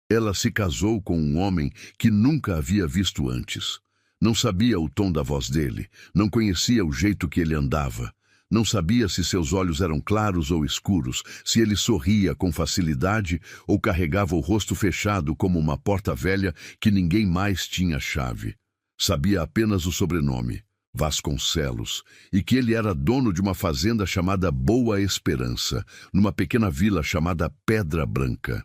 Ela se casou com um homem que nunca havia visto antes. Não sabia o tom da voz dele, não conhecia o jeito que ele andava. Não sabia se seus olhos eram claros ou escuros, se ele sorria com facilidade ou carregava o rosto fechado como uma porta velha que ninguém mais tinha chave. Sabia apenas o sobrenome, Vasconcelos, e que ele era dono de uma fazenda chamada Boa Esperança, numa pequena vila chamada Pedra Branca.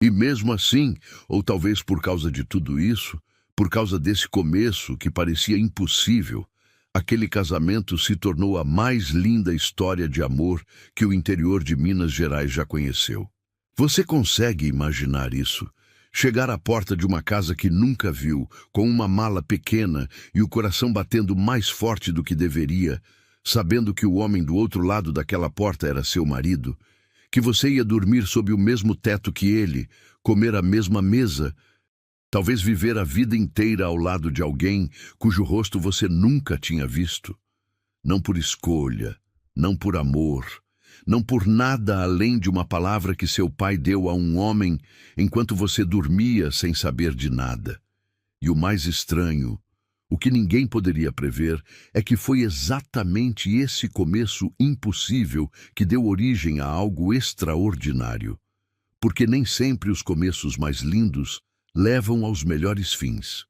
E mesmo assim, ou talvez por causa de tudo isso, por causa desse começo que parecia impossível, aquele casamento se tornou a mais linda história de amor que o interior de Minas Gerais já conheceu. Você consegue imaginar isso? Chegar à porta de uma casa que nunca viu, com uma mala pequena e o coração batendo mais forte do que deveria, sabendo que o homem do outro lado daquela porta era seu marido, que você ia dormir sob o mesmo teto que ele, comer a mesma mesa, talvez viver a vida inteira ao lado de alguém cujo rosto você nunca tinha visto. Não por escolha, não por amor, não por nada além de uma palavra que seu pai deu a um homem enquanto você dormia sem saber de nada. E o mais estranho, o que ninguém poderia prever, é que foi exatamente esse começo impossível que deu origem a algo extraordinário. Porque nem sempre os começos mais lindos levam aos melhores fins.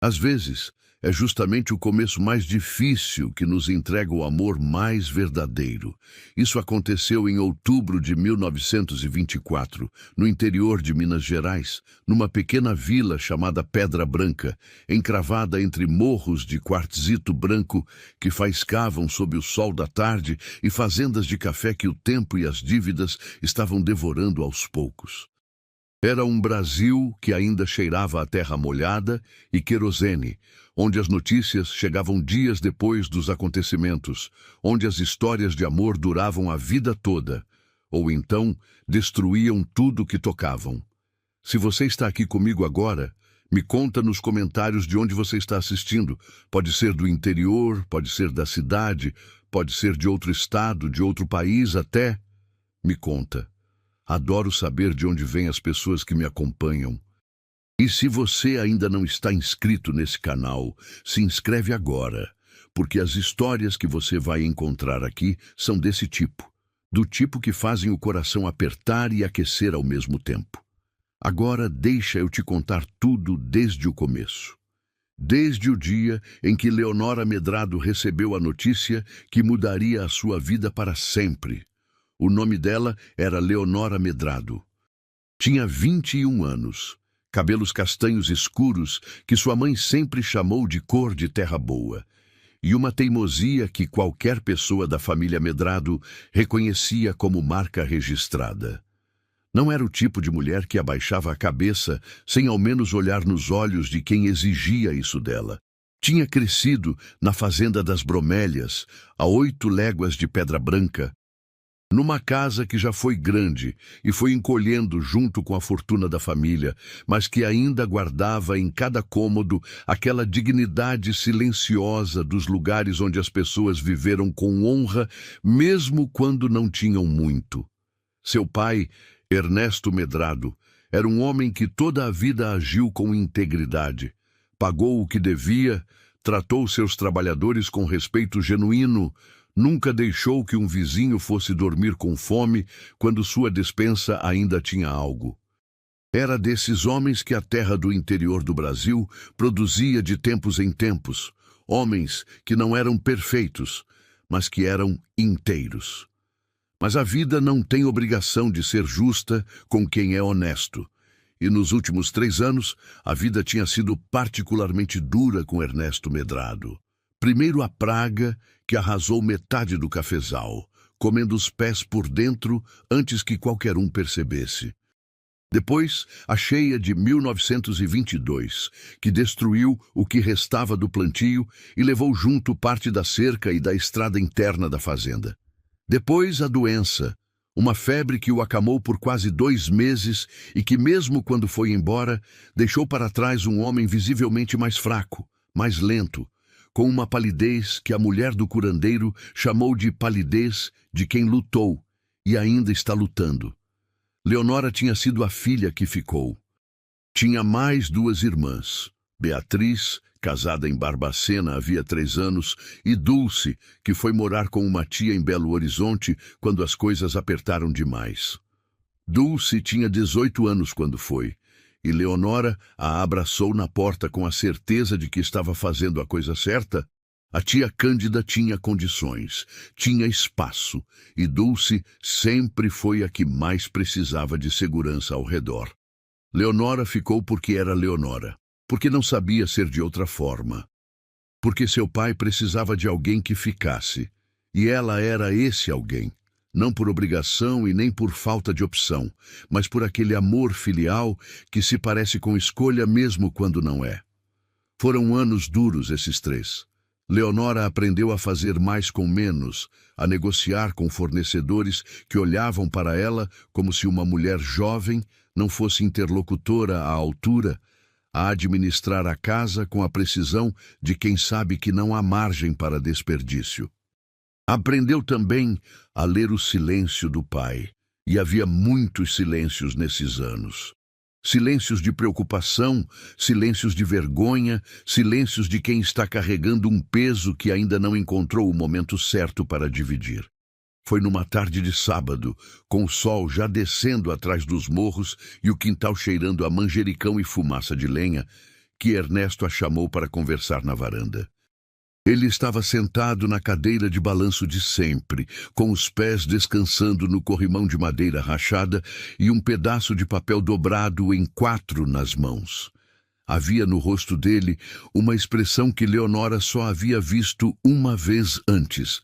Às vezes, é justamente o começo mais difícil que nos entrega o amor mais verdadeiro. Isso aconteceu em outubro de 1924, no interior de Minas Gerais, numa pequena vila chamada Pedra Branca, encravada entre morros de quartzito branco que faiscavam sob o sol da tarde e fazendas de café que o tempo e as dívidas estavam devorando aos poucos. Era um Brasil que ainda cheirava a terra molhada e querosene, onde as notícias chegavam dias depois dos acontecimentos, onde as histórias de amor duravam a vida toda, ou então destruíam tudo que tocavam. Se você está aqui comigo agora, me conta nos comentários de onde você está assistindo. Pode ser do interior, pode ser da cidade, pode ser de outro estado, de outro país até. Me conta. Adoro saber de onde vêm as pessoas que me acompanham. E se você ainda não está inscrito nesse canal, se inscreve agora, porque as histórias que você vai encontrar aqui são desse tipo, do tipo que fazem o coração apertar e aquecer ao mesmo tempo. Agora deixa eu te contar tudo desde o começo. Desde o dia em que Leonora Medrado recebeu a notícia que mudaria a sua vida para sempre. O nome dela era Leonora Medrado. Tinha 21 anos, cabelos castanhos escuros que sua mãe sempre chamou de cor de terra boa, e uma teimosia que qualquer pessoa da família Medrado reconhecia como marca registrada. Não era o tipo de mulher que abaixava a cabeça sem ao menos olhar nos olhos de quem exigia isso dela. Tinha crescido na fazenda das Bromélias, a 8 léguas de Pedra Branca, numa casa que já foi grande e foi encolhendo junto com a fortuna da família, mas que ainda guardava em cada cômodo aquela dignidade silenciosa dos lugares onde as pessoas viveram com honra, mesmo quando não tinham muito. Seu pai, Ernesto Medrado, era um homem que toda a vida agiu com integridade, pagou o que devia, tratou seus trabalhadores com respeito genuíno, nunca deixou que um vizinho fosse dormir com fome quando sua despensa ainda tinha algo. Era desses homens que a terra do interior do Brasil produzia de tempos em tempos, homens que não eram perfeitos, mas que eram inteiros. Mas a vida não tem obrigação de ser justa com quem é honesto. E nos últimos 3 anos, a vida tinha sido particularmente dura com Ernesto Medrado. Primeiro a praga, que arrasou metade do cafezal, comendo os pés por dentro antes que qualquer um percebesse. Depois, a cheia de 1922, que destruiu o que restava do plantio e levou junto parte da cerca e da estrada interna da fazenda. Depois, a doença, uma febre que o acamou por quase 2 meses e que, mesmo quando foi embora, deixou para trás um homem visivelmente mais fraco, mais lento, com uma palidez que a mulher do curandeiro chamou de palidez de quem lutou e ainda está lutando. Leonora tinha sido a filha que ficou. Tinha mais duas irmãs, Beatriz, casada em Barbacena havia 3 anos, e Dulce, que foi morar com uma tia em Belo Horizonte quando as coisas apertaram demais. Dulce tinha 18 anos quando foi, e Leonora a abraçou na porta com a certeza de que estava fazendo a coisa certa. A tia Cândida tinha condições, tinha espaço, e Dulce sempre foi a que mais precisava de segurança ao redor. Leonora ficou porque era Leonora, porque não sabia ser de outra forma, porque seu pai precisava de alguém que ficasse, e ela era esse alguém, não por obrigação e nem por falta de opção, mas por aquele amor filial que se parece com escolha mesmo quando não é. Foram anos duros esses 3. Leonora aprendeu a fazer mais com menos, a negociar com fornecedores que olhavam para ela como se uma mulher jovem não fosse interlocutora à altura, a administrar a casa com a precisão de quem sabe que não há margem para desperdício. Aprendeu também a ler o silêncio do pai, e havia muitos silêncios nesses anos. Silêncios de preocupação, silêncios de vergonha, silêncios de quem está carregando um peso que ainda não encontrou o momento certo para dividir. Foi numa tarde de sábado, com o sol já descendo atrás dos morros e o quintal cheirando a manjericão e fumaça de lenha, que Ernesto a chamou para conversar na varanda. Ele estava sentado na cadeira de balanço de sempre, com os pés descansando no corrimão de madeira rachada e um pedaço de papel dobrado em 4 nas mãos. Havia no rosto dele uma expressão que Leonora só havia visto uma vez antes,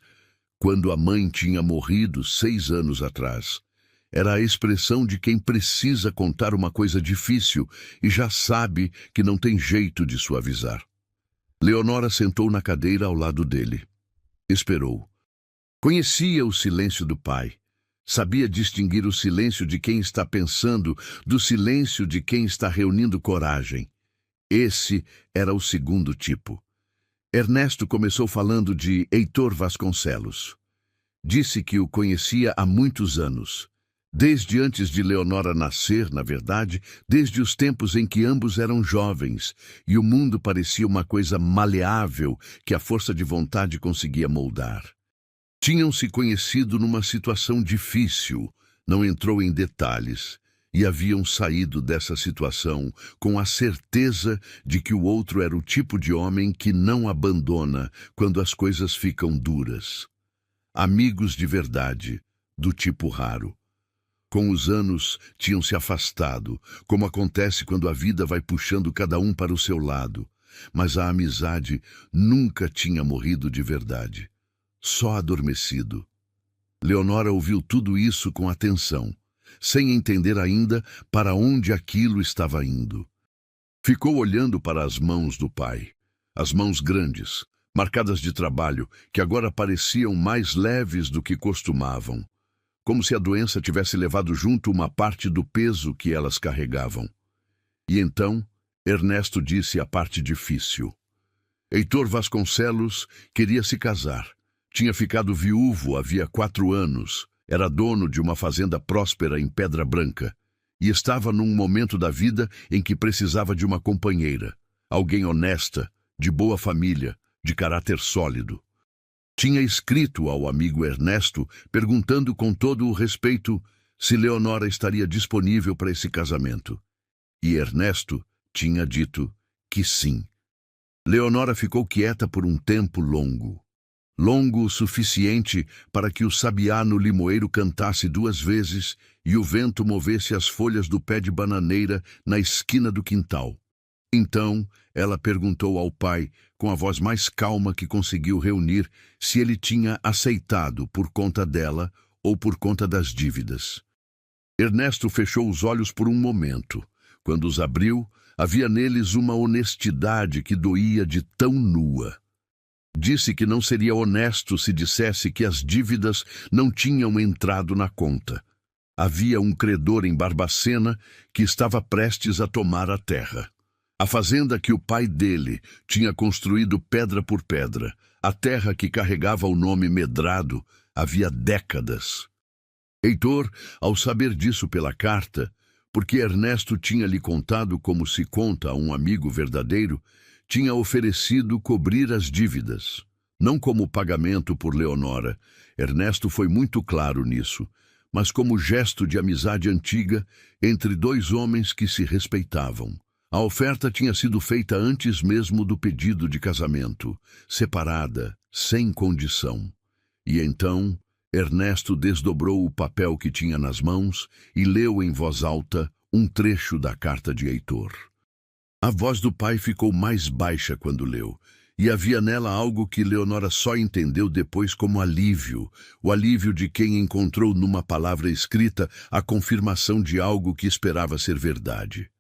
quando a mãe tinha morrido 6 anos atrás. Era a expressão de quem precisa contar uma coisa difícil e já sabe que não tem jeito de suavizar. Leonora sentou na cadeira ao lado dele. Esperou. Conhecia o silêncio do pai. Sabia distinguir o silêncio de quem está pensando do silêncio de quem está reunindo coragem. Esse era o segundo tipo. Ernesto começou falando de Heitor Vasconcelos. Disse que o conhecia há muitos anos. Desde antes de Leonora nascer, na verdade, desde os tempos em que ambos eram jovens, e o mundo parecia uma coisa maleável que a força de vontade conseguia moldar. Tinham se conhecido numa situação difícil, não entrou em detalhes, e haviam saído dessa situação com a certeza de que o outro era o tipo de homem que não abandona quando as coisas ficam duras. Amigos de verdade, do tipo raro. Com os anos, tinham se afastado, como acontece quando a vida vai puxando cada um para o seu lado. Mas a amizade nunca tinha morrido de verdade, só adormecido. Leonora ouviu tudo isso com atenção, sem entender ainda para onde aquilo estava indo. Ficou olhando para as mãos do pai, as mãos grandes, marcadas de trabalho, que agora pareciam mais leves do que costumavam, como se a doença tivesse levado junto uma parte do peso que elas carregavam. E então, Ernesto disse a parte difícil. Heitor Vasconcelos queria se casar. Tinha ficado viúvo havia 4 anos, era dono de uma fazenda próspera em Pedra Branca, e estava num momento da vida em que precisava de uma companheira, alguém honesta, de boa família, de caráter sólido. Tinha escrito ao amigo Ernesto, perguntando com todo o respeito se Leonora estaria disponível para esse casamento. E Ernesto tinha dito que sim. Leonora ficou quieta por um tempo longo. Longo o suficiente para que o sabiá no limoeiro cantasse 2 vezes e o vento movesse as folhas do pé de bananeira na esquina do quintal. Então, ela perguntou ao pai, com a voz mais calma que conseguiu reunir, se ele tinha aceitado por conta dela ou por conta das dívidas. Ernesto fechou os olhos por um momento. Quando os abriu, havia neles uma honestidade que doía de tão nua. Disse que não seria honesto se dissesse que as dívidas não tinham entrado na conta. Havia um credor em Barbacena que estava prestes a tomar a terra. A fazenda que o pai dele tinha construído pedra por pedra, a terra que carregava o nome Medrado, havia décadas. Heitor, ao saber disso pela carta, porque Ernesto tinha lhe contado como se conta a um amigo verdadeiro, tinha oferecido cobrir as dívidas, não como pagamento por Leonora. Ernesto foi muito claro nisso, mas como gesto de amizade antiga entre dois homens que se respeitavam. A oferta tinha sido feita antes mesmo do pedido de casamento, separada, sem condição. E então, Ernesto desdobrou o papel que tinha nas mãos e leu em voz alta um trecho da carta de Heitor. A voz do pai ficou mais baixa quando leu, e havia nela algo que Leonora só entendeu depois como alívio, o alívio de quem encontrou numa palavra escrita a confirmação de algo que esperava ser verdade.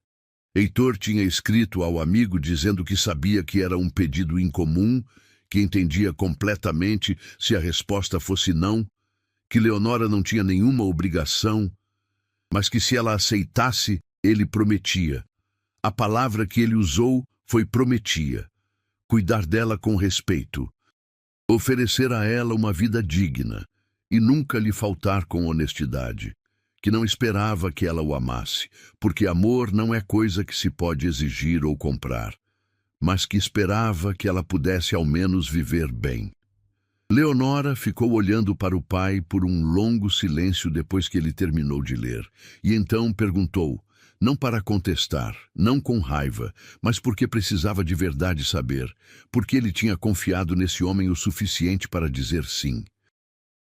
Heitor tinha escrito ao amigo dizendo que sabia que era um pedido incomum, que entendia completamente se a resposta fosse não, que Leonora não tinha nenhuma obrigação, mas que se ela aceitasse, ele prometia. A palavra que ele usou foi prometia. Cuidar dela com respeito, oferecer a ela uma vida digna e nunca lhe faltar com honestidade, que não esperava que ela o amasse, porque amor não é coisa que se pode exigir ou comprar, mas que esperava que ela pudesse ao menos viver bem. Leonora ficou olhando para o pai por um longo silêncio depois que ele terminou de ler, e então perguntou, não para contestar, não com raiva, mas porque precisava de verdade saber, porque ele tinha confiado nesse homem o suficiente para dizer sim.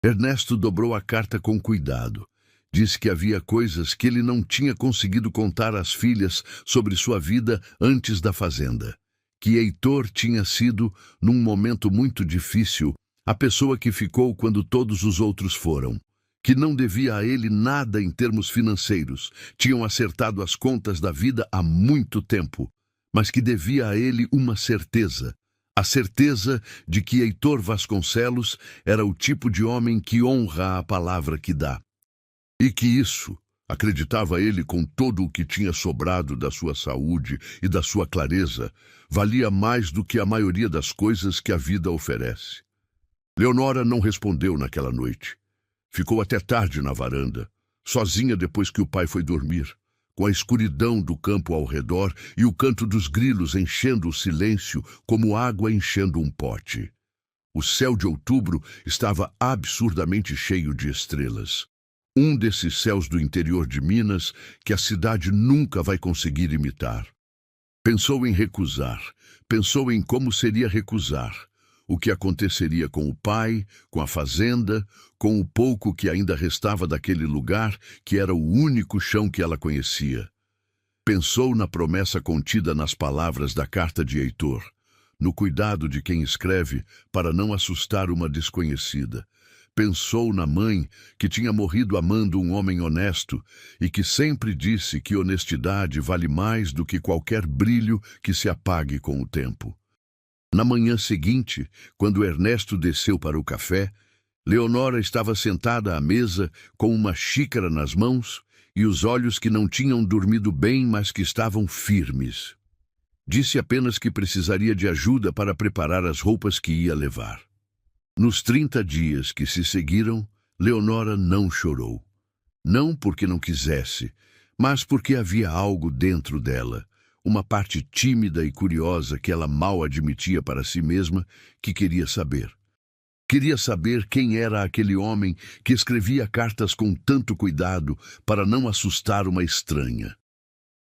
Ernesto dobrou a carta com cuidado. Disse que havia coisas que ele não tinha conseguido contar às filhas sobre sua vida antes da fazenda. Que Heitor tinha sido, num momento muito difícil, a pessoa que ficou quando todos os outros foram. Que não devia a ele nada em termos financeiros, tinham acertado as contas da vida há muito tempo, mas que devia a ele uma certeza, a certeza de que Heitor Vasconcelos era o tipo de homem que honra a palavra que dá. E que isso, acreditava ele com todo o que tinha sobrado da sua saúde e da sua clareza, valia mais do que a maioria das coisas que a vida oferece. Leonora não respondeu naquela noite. Ficou até tarde na varanda, sozinha depois que o pai foi dormir, com a escuridão do campo ao redor e o canto dos grilos enchendo o silêncio como água enchendo um pote. O céu de outubro estava absurdamente cheio de estrelas. Um desses céus do interior de Minas que a cidade nunca vai conseguir imitar. Pensou em recusar, pensou em como seria recusar. O que aconteceria com o pai, com a fazenda, com o pouco que ainda restava daquele lugar, que era o único chão que ela conhecia. Pensou na promessa contida nas palavras da carta de Heitor, no cuidado de quem escreve para não assustar uma desconhecida. Pensou na mãe, que tinha morrido amando um homem honesto e que sempre disse que honestidade vale mais do que qualquer brilho que se apague com o tempo. Na manhã seguinte, quando Ernesto desceu para o café, Leonora estava sentada à mesa com uma xícara nas mãos e os olhos que não tinham dormido bem, mas que estavam firmes. Disse apenas que precisaria de ajuda para preparar as roupas que ia levar. Nos 30 dias que se seguiram, Leonora não chorou. Não porque não quisesse, mas porque havia algo dentro dela, uma parte tímida e curiosa que ela mal admitia para si mesma, que queria saber. Queria saber quem era aquele homem que escrevia cartas com tanto cuidado para não assustar uma estranha.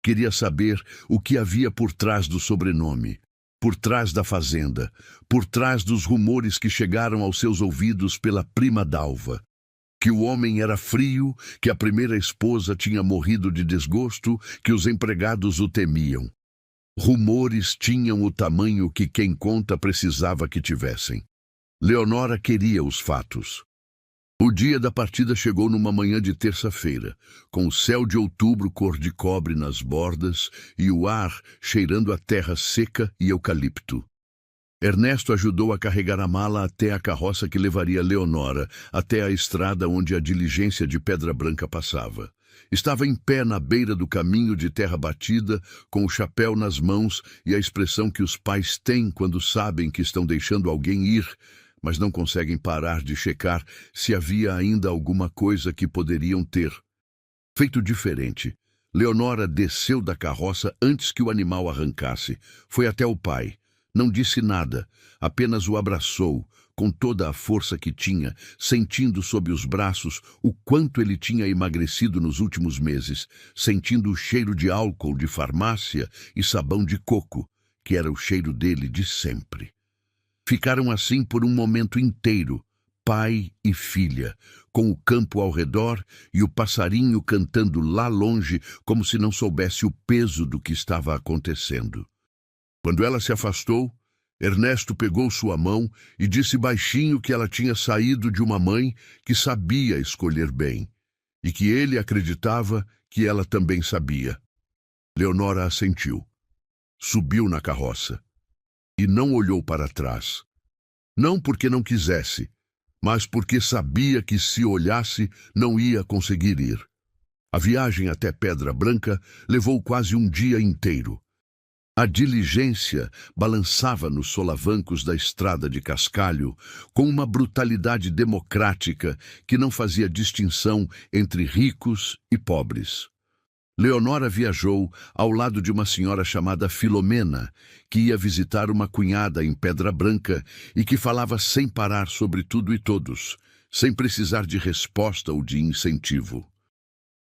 Queria saber o que havia por trás do sobrenome, por trás da fazenda, por trás dos rumores que chegaram aos seus ouvidos pela prima Dalva. Que o homem era frio, que a primeira esposa tinha morrido de desgosto, que os empregados o temiam. Rumores tinham o tamanho que quem conta precisava que tivessem. Leonora queria os fatos. O dia da partida chegou numa manhã de terça-feira, com o céu de outubro cor de cobre nas bordas e o ar cheirando a terra seca e eucalipto. Ernesto ajudou a carregar a mala até a carroça que levaria Leonora até a estrada onde a diligência de Pedra Branca passava. Estava em pé na beira do caminho de terra batida, com o chapéu nas mãos e a expressão que os pais têm quando sabem que estão deixando alguém ir, mas não conseguem parar de checar se havia ainda alguma coisa que poderiam ter feito diferente. Leonora desceu da carroça antes que o animal arrancasse. Foi até o pai. Não disse nada, apenas o abraçou, com toda a força que tinha, sentindo sob os braços o quanto ele tinha emagrecido nos últimos meses, sentindo o cheiro de álcool de farmácia e sabão de coco, que era o cheiro dele de sempre. Ficaram assim por um momento inteiro, pai e filha, com o campo ao redor e o passarinho cantando lá longe como se não soubesse o peso do que estava acontecendo. Quando ela se afastou, Ernesto pegou sua mão e disse baixinho que ela tinha saído de uma mãe que sabia escolher bem, e que ele acreditava que ela também sabia. Leonora assentiu. Subiu na carroça e não olhou para trás. Não porque não quisesse, mas porque sabia que se olhasse não ia conseguir ir. A viagem até Pedra Branca levou quase um dia inteiro. A diligência balançava nos solavancos da estrada de cascalho com uma brutalidade democrática que não fazia distinção entre ricos e pobres. Leonora viajou ao lado de uma senhora chamada Filomena, que ia visitar uma cunhada em Pedra Branca e que falava sem parar sobre tudo e todos, sem precisar de resposta ou de incentivo.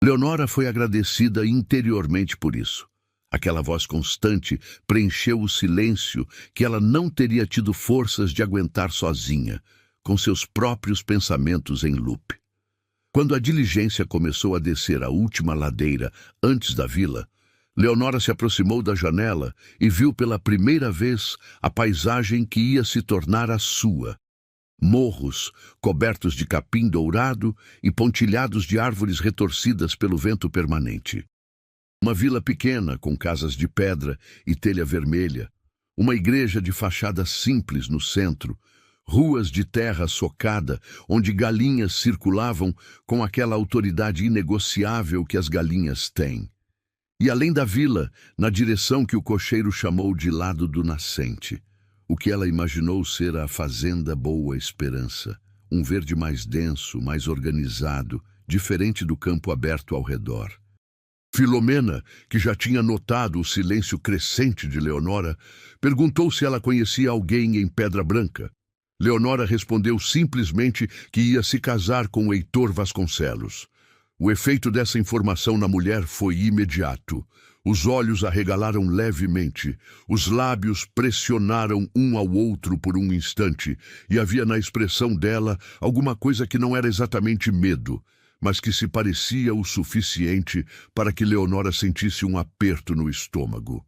Leonora foi agradecida interiormente por isso. Aquela voz constante preencheu o silêncio que ela não teria tido forças de aguentar sozinha, com seus próprios pensamentos em loop. Quando a diligência começou a descer a última ladeira antes da vila, Leonora se aproximou da janela e viu pela primeira vez a paisagem que ia se tornar a sua. Morros cobertos de capim dourado e pontilhados de árvores retorcidas pelo vento permanente. Uma vila pequena com casas de pedra e telha vermelha, uma igreja de fachada simples no centro, ruas de terra socada onde galinhas circulavam com aquela autoridade inegociável que as galinhas têm. E além da vila, na direção que o cocheiro chamou de lado do nascente, o que ela imaginou ser a fazenda Boa Esperança, um verde mais denso, mais organizado, diferente do campo aberto ao redor. Filomena, que já tinha notado o silêncio crescente de Leonora, perguntou se ela conhecia alguém em Pedra Branca. Leonora respondeu simplesmente que ia se casar com Heitor Vasconcelos. O efeito dessa informação na mulher foi imediato. Os olhos arregalaram levemente, os lábios pressionaram um ao outro por um instante, e havia na expressão dela alguma coisa que não era exatamente medo, mas que se parecia o suficiente para que Leonora sentisse um aperto no estômago.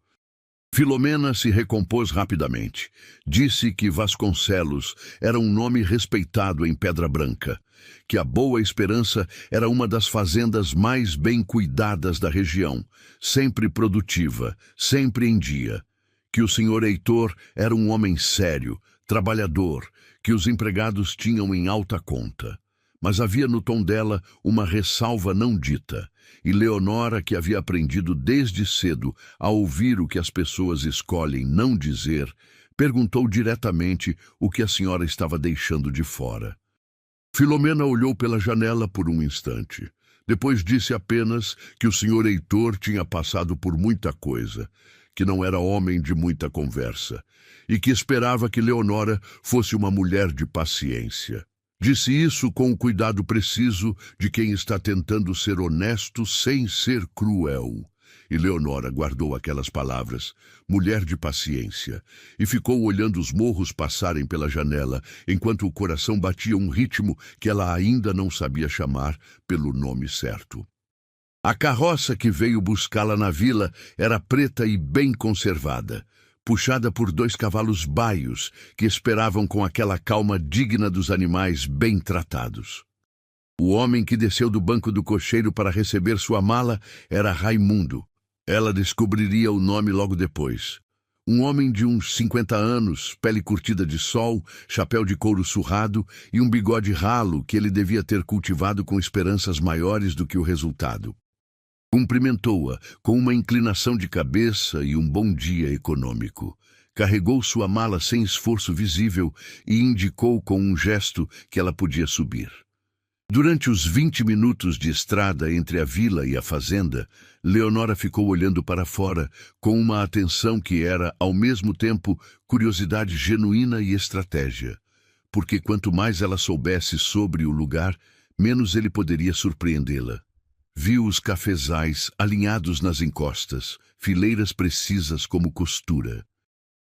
Filomena se recompôs rapidamente. Disse que Vasconcelos era um nome respeitado em Pedra Branca, que a Boa Esperança era uma das fazendas mais bem cuidadas da região, sempre produtiva, sempre em dia, que o senhor Heitor era um homem sério, trabalhador, que os empregados tinham em alta conta. Mas havia no tom dela uma ressalva não dita, e Leonora, que havia aprendido desde cedo a ouvir o que as pessoas escolhem não dizer, perguntou diretamente o que a senhora estava deixando de fora. Filomena olhou pela janela por um instante. Depois disse apenas que o senhor Heitor tinha passado por muita coisa, que não era homem de muita conversa, e que esperava que Leonora fosse uma mulher de paciência. Disse isso com o cuidado preciso de quem está tentando ser honesto sem ser cruel. E Leonora guardou aquelas palavras, mulher de paciência, e ficou olhando os morros passarem pela janela, enquanto o coração batia um ritmo que ela ainda não sabia chamar pelo nome certo. A carroça que veio buscá-la na vila era preta e bem conservada, puxada por 2 cavalos baios que esperavam com aquela calma digna dos animais bem tratados. O homem que desceu do banco do cocheiro para receber sua mala era Raimundo. Ela descobriria o nome logo depois. Um homem de uns 50 anos, pele curtida de sol, chapéu de couro surrado e um bigode ralo que ele devia ter cultivado com esperanças maiores do que o resultado. Cumprimentou-a com uma inclinação de cabeça e um bom dia econômico. carregou sua mala sem esforço visível e indicou com um gesto que ela podia subir. Durante os 20 minutos de estrada entre a vila e a fazenda, Leonora ficou olhando para fora com uma atenção que era, ao mesmo tempo, curiosidade genuína e estratégia, porque quanto mais ela soubesse sobre o lugar, menos ele poderia surpreendê-la. Viu os cafezais alinhados nas encostas, fileiras precisas como costura.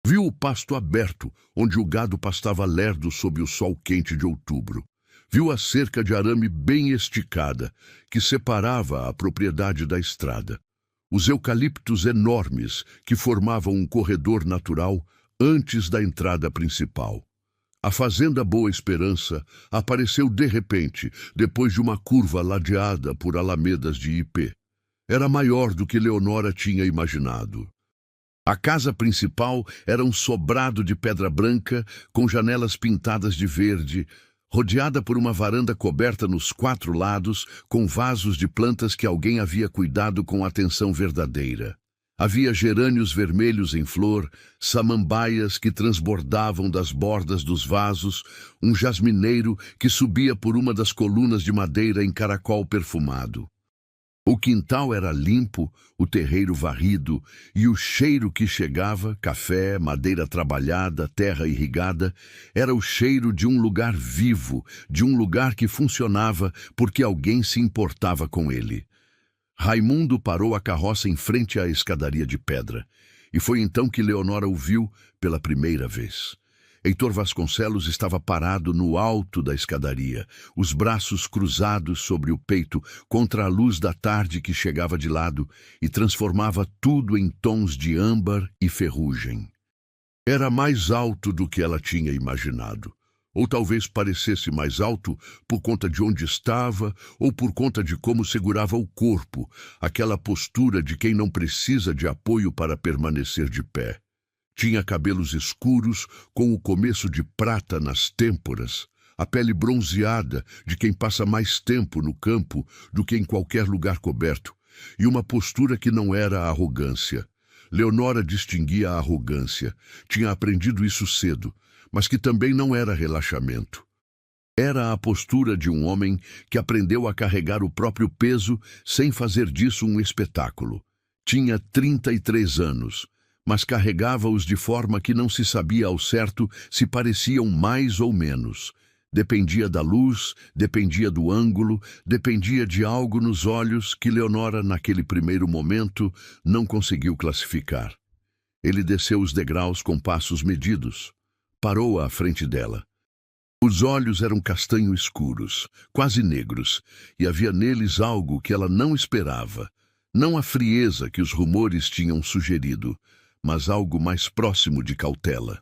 Viu o pasto aberto, onde o gado pastava lerdo sob o sol quente de outubro. Viu a cerca de arame bem esticada, que separava a propriedade da estrada. Os eucaliptos enormes, que formavam um corredor natural antes da entrada principal. A fazenda Boa Esperança apareceu de repente, depois de uma curva ladeada por alamedas de ipê. Era maior do que Leonora tinha imaginado. A casa principal era um sobrado de pedra branca, com janelas pintadas de verde, rodeada por uma varanda coberta nos 4 lados, com vasos de plantas que alguém havia cuidado com atenção verdadeira. Havia gerânios vermelhos em flor, samambaias que transbordavam das bordas dos vasos, um jasmineiro que subia por uma das colunas de madeira em caracol perfumado. O quintal era limpo, o terreiro varrido, e o cheiro que chegava, café, madeira trabalhada, terra irrigada, era o cheiro de um lugar vivo, de um lugar que funcionava porque alguém se importava com ele. Raimundo parou a carroça em frente à escadaria de pedra, e foi então que Leonora o viu pela primeira vez. Heitor Vasconcelos estava parado no alto da escadaria, os braços cruzados sobre o peito contra a luz da tarde que chegava de lado e transformava tudo em tons de âmbar e ferrugem. Era mais alto do que ela tinha imaginado. Ou talvez parecesse mais alto por conta de onde estava ou por conta de como segurava o corpo, aquela postura de quem não precisa de apoio para permanecer de pé. Tinha cabelos escuros, com o começo de prata nas têmporas, a pele bronzeada de quem passa mais tempo no campo do que em qualquer lugar coberto, e uma postura que não era arrogância. Leonora distinguia a arrogância, tinha aprendido isso cedo, mas que também não era relaxamento. Era a postura de um homem que aprendeu a carregar o próprio peso sem fazer disso um espetáculo. Tinha 33 anos. Mas carregava-os de forma que não se sabia ao certo se pareciam mais ou menos. Dependia da luz, dependia do ângulo, dependia de algo nos olhos que Leonora, naquele primeiro momento, não conseguiu classificar. Ele desceu os degraus com passos medidos. Parou à frente dela. Os olhos eram castanho escuros, quase negros, e havia neles algo que ela não esperava. Não a frieza que os rumores tinham sugerido, mas algo mais próximo de cautela.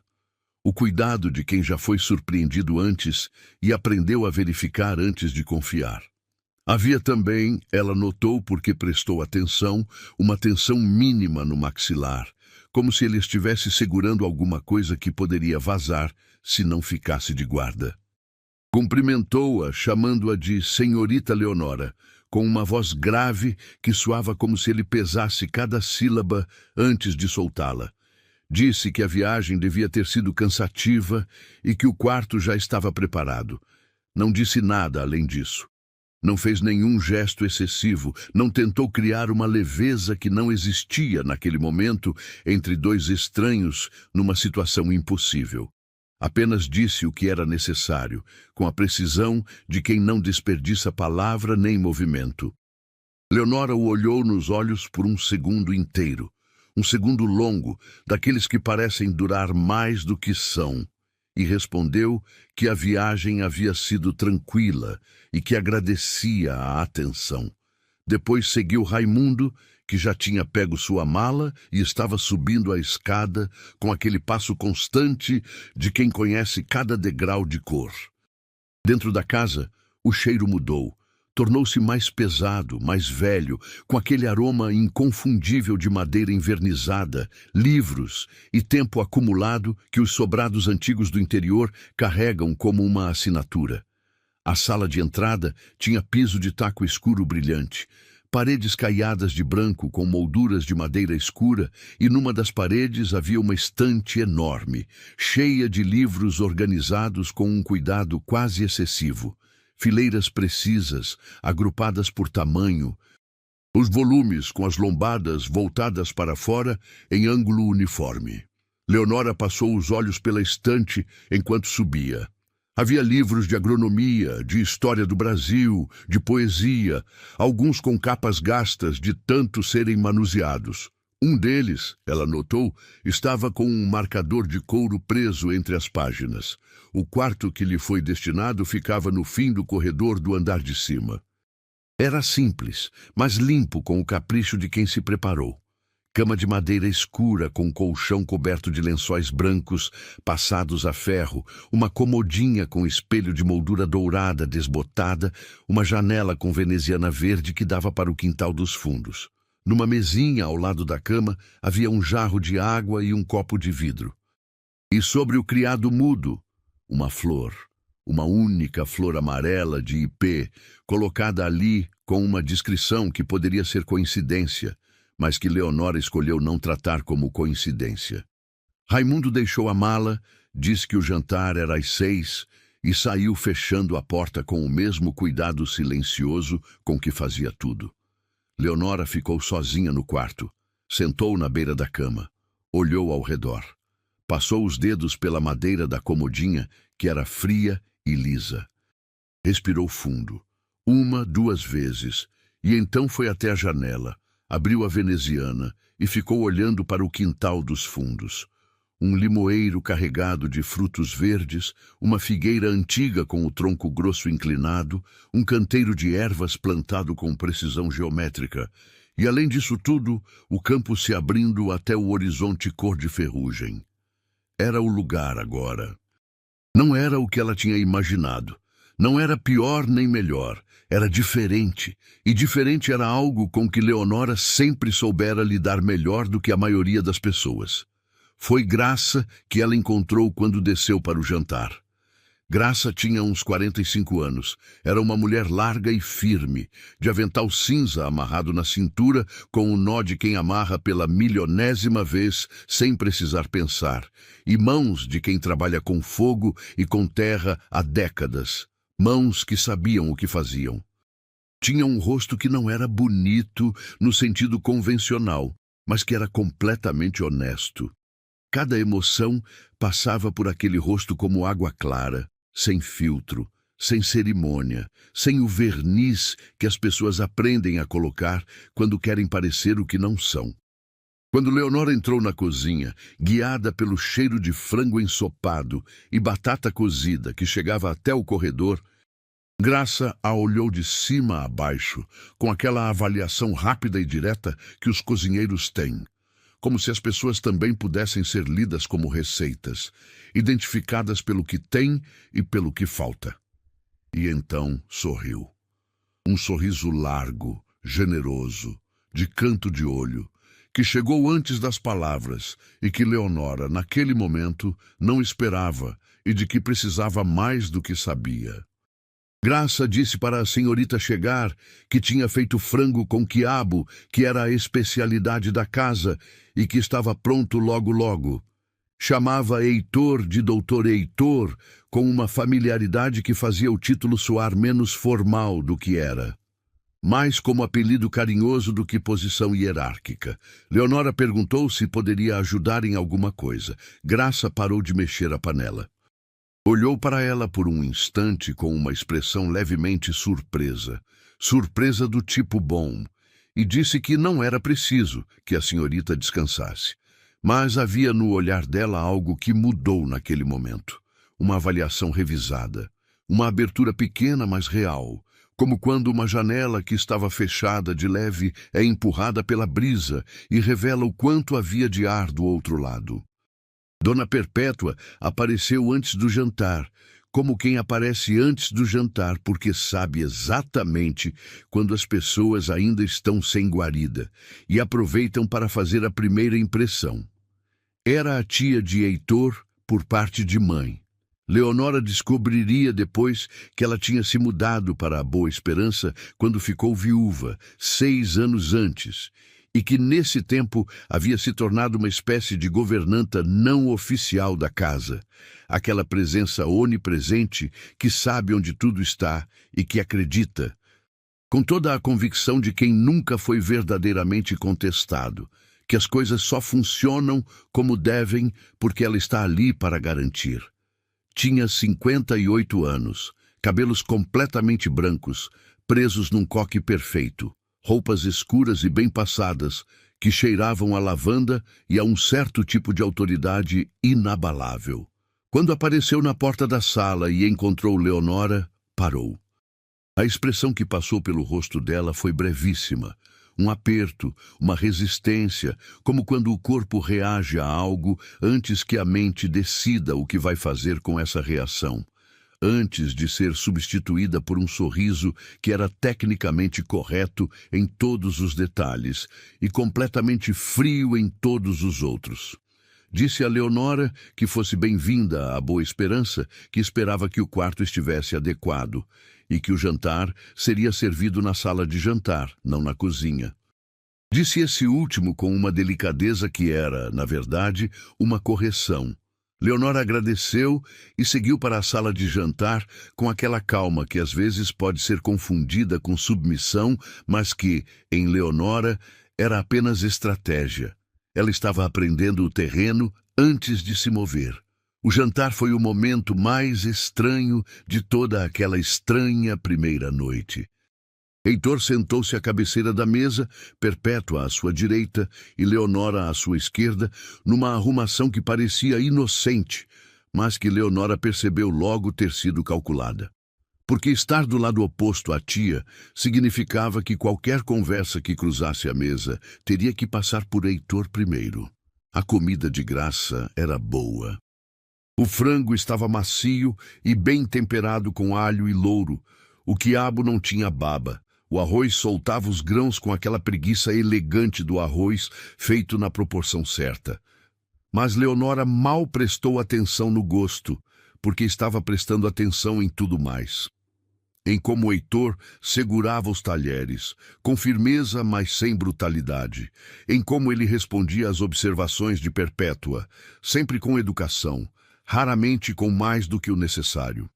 O cuidado de quem já foi surpreendido antes e aprendeu a verificar antes de confiar. Havia também, ela notou porque prestou atenção, uma tensão mínima no maxilar, como se ele estivesse segurando alguma coisa que poderia vazar se não ficasse de guarda. Cumprimentou-a, chamando-a de Senhorita Leonora, com uma voz grave que soava como se ele pesasse cada sílaba antes de soltá-la. Disse que a viagem devia ter sido cansativa e que o quarto já estava preparado. Não disse nada além disso. Não fez nenhum gesto excessivo, não tentou criar uma leveza que não existia naquele momento entre dois estranhos numa situação impossível. Apenas disse o que era necessário, com a precisão de quem não desperdiça palavra nem movimento. Leonora o olhou nos olhos por um segundo inteiro, um segundo longo, daqueles que parecem durar mais do que são, e respondeu que a viagem havia sido tranquila e que agradecia a atenção. Depois seguiu Raimundo, que já tinha pego sua mala e estava subindo a escada com aquele passo constante de quem conhece cada degrau de cor. Dentro da casa, o cheiro mudou. Tornou-se mais pesado, mais velho, com aquele aroma inconfundível de madeira envernizada, livros e tempo acumulado que os sobrados antigos do interior carregam como uma assinatura. A sala de entrada tinha piso de taco escuro brilhante, paredes caiadas de branco com molduras de madeira escura, e numa das paredes havia uma estante enorme, cheia de livros organizados com um cuidado quase excessivo. Fileiras precisas, agrupadas por tamanho, os volumes com as lombadas voltadas para fora em ângulo uniforme. Leonora passou os olhos pela estante enquanto subia. Havia livros de agronomia, de história do Brasil, de poesia, alguns com capas gastas de tanto serem manuseados. Um deles, ela notou, estava com um marcador de couro preso entre as páginas. O quarto que lhe foi destinado ficava no fim do corredor do andar de cima. Era simples, mas limpo com o capricho de quem se preparou. Cama de madeira escura com colchão coberto de lençóis brancos passados a ferro, uma comodinha com espelho de moldura dourada desbotada, uma janela com veneziana verde que dava para o quintal dos fundos. Numa mesinha ao lado da cama havia um jarro de água e um copo de vidro. E sobre o criado mudo, uma flor. Uma única flor amarela de ipê, colocada ali com uma descrição que poderia ser coincidência, mas que Leonora escolheu não tratar como coincidência. Raimundo deixou a mala, disse que o jantar era às 6 e saiu fechando a porta com o mesmo cuidado silencioso com que fazia tudo. Leonora ficou sozinha no quarto, sentou na beira da cama, olhou ao redor. Passou os dedos pela madeira da comodinha, que era fria e lisa. Respirou fundo, 1, 2 vezes, e então foi até a janela, abriu a veneziana e ficou olhando para o quintal dos fundos. Um limoeiro carregado de frutos verdes, uma figueira antiga com o tronco grosso inclinado, um canteiro de ervas plantado com precisão geométrica, e além disso tudo, o campo se abrindo até o horizonte cor de ferrugem. Era o lugar agora. Não era o que ela tinha imaginado. Não era pior nem melhor. Era diferente. E diferente era algo com que Leonora sempre soubera lidar melhor do que a maioria das pessoas. Foi Graça que ela encontrou quando desceu para o jantar. Graça tinha uns 45 anos. Era uma mulher larga e firme, de avental cinza amarrado na cintura, com o nó de quem amarra pela milionésima vez, sem precisar pensar, e mãos de quem trabalha com fogo e com terra há décadas, mãos que sabiam o que faziam. Tinha um rosto que não era bonito no sentido convencional, mas que era completamente honesto. Cada emoção passava por aquele rosto como água clara, sem filtro, sem cerimônia, sem o verniz que as pessoas aprendem a colocar quando querem parecer o que não são. Quando Leonora entrou na cozinha, guiada pelo cheiro de frango ensopado e batata cozida que chegava até o corredor, Graça a olhou de cima a baixo, com aquela avaliação rápida e direta que os cozinheiros têm, como se as pessoas também pudessem ser lidas como receitas, identificadas pelo que tem e pelo que falta. E então sorriu. Um sorriso largo, generoso, de canto de olho, que chegou antes das palavras e que Leonora, naquele momento, não esperava e de que precisava mais do que sabia. Graça disse para a senhorita chegar que tinha feito frango com quiabo, que era a especialidade da casa e que estava pronto logo logo. Chamava Heitor de doutor Heitor, com uma familiaridade que fazia o título soar menos formal do que era. Mais como apelido carinhoso do que posição hierárquica. Leonora perguntou se poderia ajudar em alguma coisa. Graça parou de mexer a panela. Olhou para ela por um instante com uma expressão levemente surpresa. Surpresa do tipo bom. E disse que não era preciso que a senhorita descansasse. Mas havia no olhar dela algo que mudou naquele momento. Uma avaliação revisada. Uma abertura pequena, mas real. Como quando uma janela que estava fechada de leve é empurrada pela brisa e revela o quanto havia de ar do outro lado. Dona Perpétua apareceu antes do jantar, como quem aparece antes do jantar porque sabe exatamente quando as pessoas ainda estão sem guarida e aproveitam para fazer a primeira impressão. Era a tia de Heitor por parte de mãe. Leonora descobriria depois que ela tinha se mudado para a Boa Esperança quando ficou viúva, 6 anos antes, e que nesse tempo havia se tornado uma espécie de governanta não oficial da casa, aquela presença onipresente que sabe onde tudo está e que acredita, com toda a convicção de quem nunca foi verdadeiramente contestado, que as coisas só funcionam como devem porque ela está ali para garantir. Tinha 58 anos, cabelos completamente brancos, presos num coque perfeito, roupas escuras e bem passadas, que cheiravam a lavanda e a um certo tipo de autoridade inabalável. Quando apareceu na porta da sala e encontrou Leonora, parou. A expressão que passou pelo rosto dela foi brevíssima. Um aperto, uma resistência, como quando o corpo reage a algo antes que a mente decida o que vai fazer com essa reação, antes de ser substituída por um sorriso que era tecnicamente correto em todos os detalhes e completamente frio em todos os outros. Disse a Leonora que fosse bem-vinda à Boa Esperança, que esperava que o quarto estivesse adequado e que o jantar seria servido na sala de jantar, não na cozinha. Disse esse último com uma delicadeza que era, na verdade, uma correção. Leonora agradeceu e seguiu para a sala de jantar com aquela calma que às vezes pode ser confundida com submissão, mas que, em Leonora, era apenas estratégia. Ela estava aprendendo o terreno antes de se mover. O jantar foi o momento mais estranho de toda aquela estranha primeira noite. Heitor sentou-se à cabeceira da mesa, Perpétua à sua direita e Leonora à sua esquerda, numa arrumação que parecia inocente, mas que Leonora percebeu logo ter sido calculada. Porque estar do lado oposto à tia significava que qualquer conversa que cruzasse a mesa teria que passar por Heitor primeiro. A comida de graça era boa. O frango estava macio e bem temperado com alho e louro. O quiabo não tinha baba. O arroz soltava os grãos com aquela preguiça elegante do arroz feito na proporção certa. Mas Leonora mal prestou atenção no gosto, porque estava prestando atenção em tudo mais. Em como Heitor segurava os talheres, com firmeza, mas sem brutalidade. Em como ele respondia às observações de Perpétua, sempre com educação, raramente com mais do que o necessário.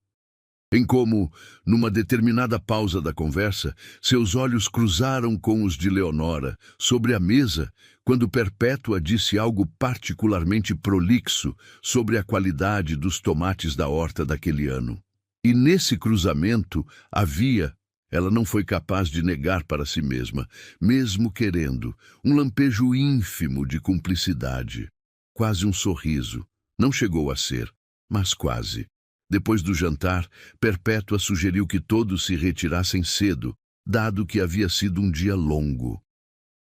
Em como, numa determinada pausa da conversa, seus olhos cruzaram com os de Leonora, sobre a mesa, quando Perpétua disse algo particularmente prolixo sobre a qualidade dos tomates da horta daquele ano. E nesse cruzamento havia, ela não foi capaz de negar para si mesma, mesmo querendo, um lampejo ínfimo de cumplicidade. Quase um sorriso. Não chegou a ser, mas quase. Depois do jantar, Perpétua sugeriu que todos se retirassem cedo, dado que havia sido um dia longo.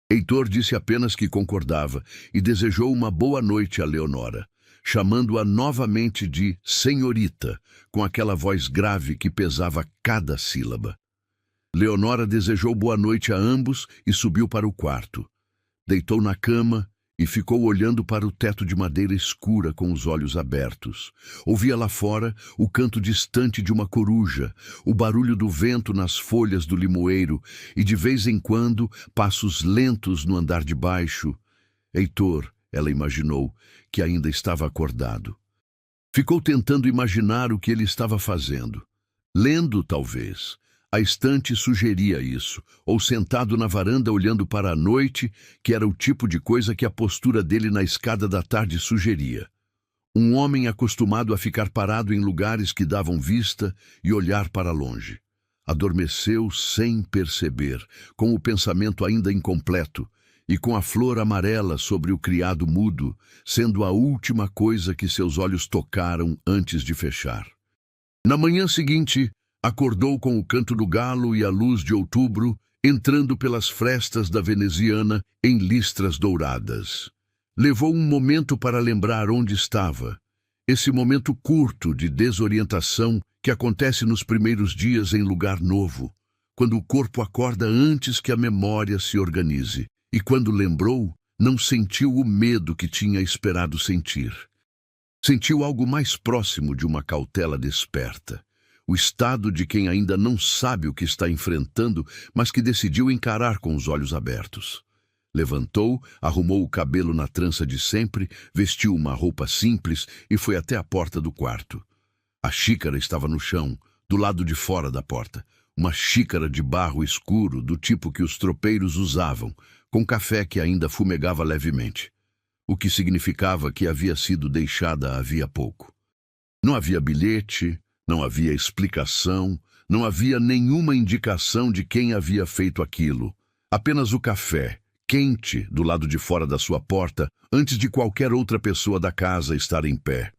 Heitor disse apenas que concordava e desejou uma boa noite a Leonora, chamando-a novamente de senhorita, com aquela voz grave que pesava cada sílaba. Leonora desejou boa noite a ambos e subiu para o quarto. Deitou na cama e ficou olhando para o teto de madeira escura com os olhos abertos. Ouvia lá fora o canto distante de uma coruja, o barulho do vento nas folhas do limoeiro e, de vez em quando, passos lentos no andar de baixo. Heitor, ela imaginou, que ainda estava acordado. Ficou tentando imaginar o que ele estava fazendo. Lendo, talvez. A estante sugeria isso, ou sentado na varanda olhando para a noite, que era o tipo de coisa que a postura dele na escada da tarde sugeria. Um homem acostumado a ficar parado em lugares que davam vista e olhar para longe. Adormeceu sem perceber, com o pensamento ainda incompleto, e com a flor amarela sobre o criado mudo, sendo a última coisa que seus olhos tocaram antes de fechar. Na manhã seguinte, acordou com o canto do galo e a luz de outubro entrando pelas frestas da veneziana em listras douradas. Levou um momento para lembrar onde estava. Esse momento curto de desorientação que acontece nos primeiros dias em lugar novo, quando o corpo acorda antes que a memória se organize. E quando lembrou, não sentiu o medo que tinha esperado sentir. Sentiu algo mais próximo de uma cautela desperta. O estado de quem ainda não sabe o que está enfrentando, mas que decidiu encarar com os olhos abertos. Levantou, arrumou o cabelo na trança de sempre, vestiu uma roupa simples e foi até a porta do quarto. A xícara estava no chão, do lado de fora da porta. Uma xícara de barro escuro, do tipo que os tropeiros usavam, com café que ainda fumegava levemente. O que significava que havia sido deixada havia pouco. Não havia bilhete, não havia explicação, não havia nenhuma indicação de quem havia feito aquilo. Apenas o café, quente, do lado de fora da sua porta, antes de qualquer outra pessoa da casa estar em pé.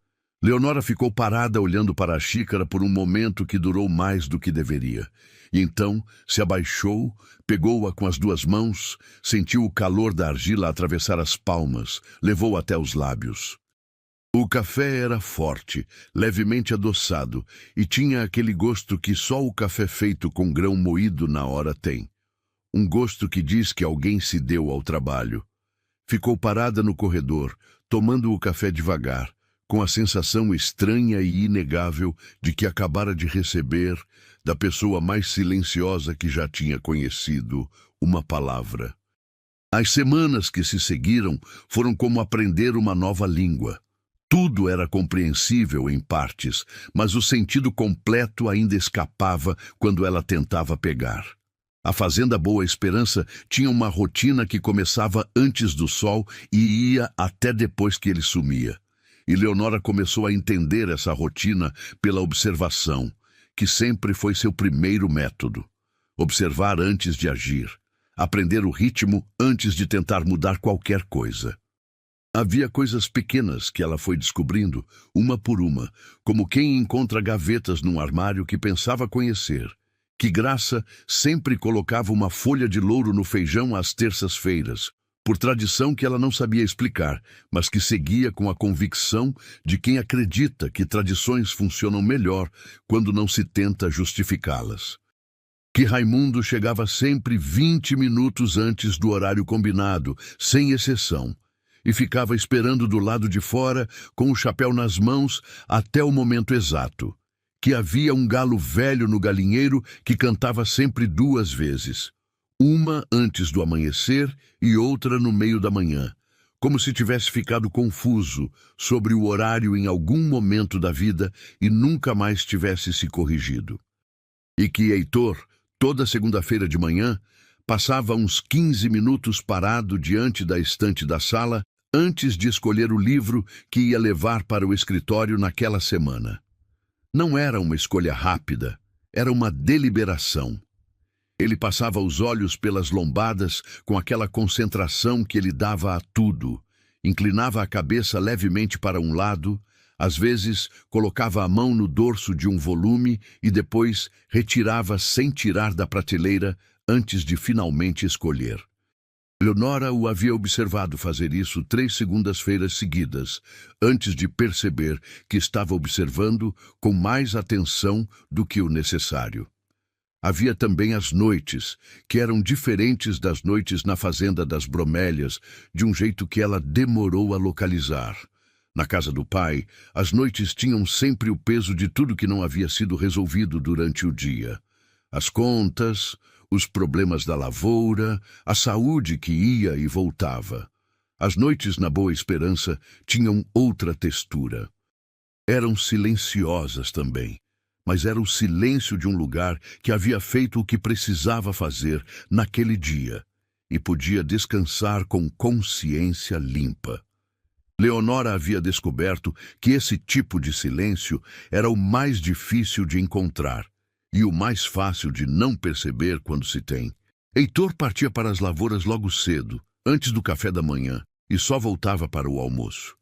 Leonora ficou parada olhando para a xícara por um momento que durou mais do que deveria. E então se abaixou, pegou-a com as duas mãos, sentiu o calor da argila atravessar as palmas, levou até os lábios. O café era forte, levemente adoçado, e tinha aquele gosto que só o café feito com grão moído na hora tem. Um gosto que diz que alguém se deu ao trabalho. Ficou parada no corredor, tomando o café devagar, com a sensação estranha e inegável de que acabara de receber, da pessoa mais silenciosa que já tinha conhecido, uma palavra. As semanas que se seguiram foram como aprender uma nova língua. Tudo era compreensível em partes, mas o sentido completo ainda escapava quando ela tentava pegar. A Fazenda Boa Esperança tinha uma rotina que começava antes do sol e ia até depois que ele sumia. E Leonora começou a entender essa rotina pela observação, que sempre foi seu primeiro método. Observar antes de agir. Aprender o ritmo antes de tentar mudar qualquer coisa. Havia coisas pequenas que ela foi descobrindo, uma por uma, como quem encontra gavetas num armário que pensava conhecer. Que Graça sempre colocava uma folha de louro no feijão às terças-feiras, por tradição que ela não sabia explicar, mas que seguia com a convicção de quem acredita que tradições funcionam melhor quando não se tenta justificá-las. Que Raimundo chegava sempre 20 minutos antes do horário combinado, sem exceção, e ficava esperando do lado de fora, com o chapéu nas mãos, até o momento exato. Que havia um galo velho no galinheiro que cantava sempre 2 vezes. Uma antes do amanhecer e outra no meio da manhã, como se tivesse ficado confuso sobre o horário em algum momento da vida e nunca mais tivesse se corrigido. E que Heitor, toda segunda-feira de manhã, passava uns 15 minutos parado diante da estante da sala antes de escolher o livro que ia levar para o escritório naquela semana. Não era uma escolha rápida, era uma deliberação. Ele passava os olhos pelas lombadas com aquela concentração que ele dava a tudo. Inclinava a cabeça levemente para um lado, às vezes colocava a mão no dorso de um volume e depois retirava sem tirar da prateleira antes de finalmente escolher. Leonora o havia observado fazer isso 3 segundas-feiras seguidas, antes de perceber que estava observando com mais atenção do que o necessário. Havia também as noites, que eram diferentes das noites na fazenda das Bromélias, de um jeito que ela demorou a localizar. Na casa do pai, as noites tinham sempre o peso de tudo que não havia sido resolvido durante o dia. As contas, os problemas da lavoura, a saúde que ia e voltava. As noites na Boa Esperança tinham outra textura. Eram silenciosas também, mas era o silêncio de um lugar que havia feito o que precisava fazer naquele dia e podia descansar com consciência limpa. Leonora havia descoberto que esse tipo de silêncio era o mais difícil de encontrar e o mais fácil de não perceber quando se tem. Heitor partia para as lavouras logo cedo, antes do café da manhã, e só voltava para o almoço.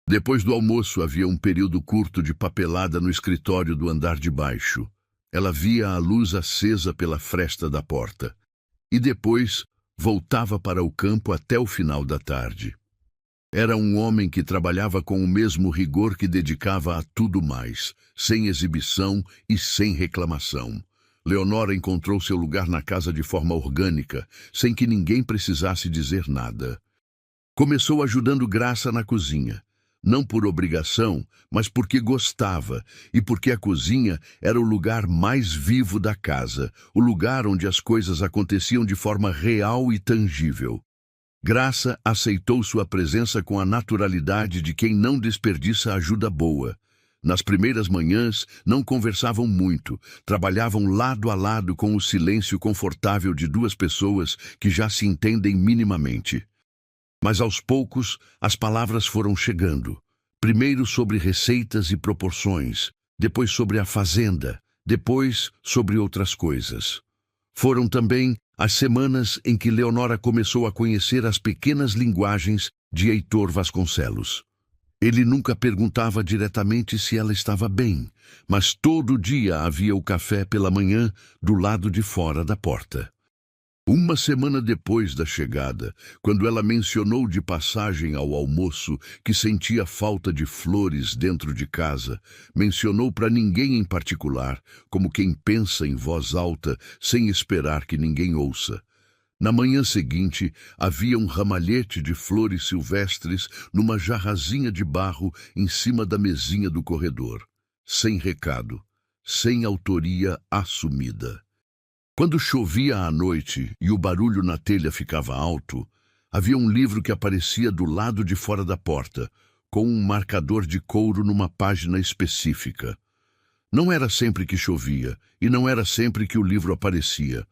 Depois do almoço havia um período curto de papelada no escritório do andar de baixo. Ela via a luz acesa pela fresta da porta. E depois voltava para o campo até o final da tarde. Era um homem que trabalhava com o mesmo rigor que dedicava a tudo mais, sem exibição e sem reclamação. Leonora encontrou seu lugar na casa de forma orgânica, sem que ninguém precisasse dizer nada. Começou ajudando Graça na cozinha. não por obrigação, mas porque gostava e porque a cozinha era o lugar mais vivo da casa, o lugar onde as coisas aconteciam de forma real e tangível. Graça aceitou sua presença com a naturalidade de quem não desperdiça ajuda boa. Nas primeiras manhãs, não conversavam muito, trabalhavam lado a lado com o silêncio confortável de duas pessoas que já se entendem minimamente. Mas aos poucos, as palavras foram chegando. Primeiro sobre receitas e proporções, depois sobre a fazenda, depois sobre outras coisas. Foram também as semanas em que Leonora começou a conhecer as pequenas linguagens de Heitor Vasconcelos. Ele nunca perguntava diretamente se ela estava bem, mas todo dia havia o café pela manhã do lado de fora da porta. Uma semana depois da chegada, quando ela mencionou de passagem ao almoço que sentia falta de flores dentro de casa, mencionou para ninguém em particular, como quem pensa em voz alta sem esperar que ninguém ouça. Na manhã seguinte, havia um ramalhete de flores silvestres numa jarrazinha de barro em cima da mesinha do corredor. Sem recado, sem autoria assumida. Quando chovia à noite e o barulho na telha ficava alto, havia um livro que aparecia do lado de fora da porta, com um marcador de couro numa página específica. Não era sempre que chovia, e não era sempre que o livro aparecia,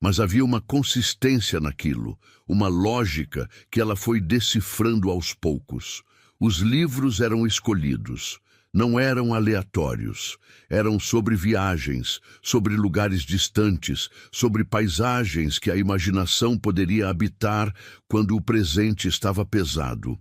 mas havia uma consistência naquilo, uma lógica que ela foi decifrando aos poucos. Os livros eram escolhidos. Não eram aleatórios, eram sobre viagens, sobre lugares distantes, sobre paisagens que a imaginação poderia habitar quando o presente estava pesado.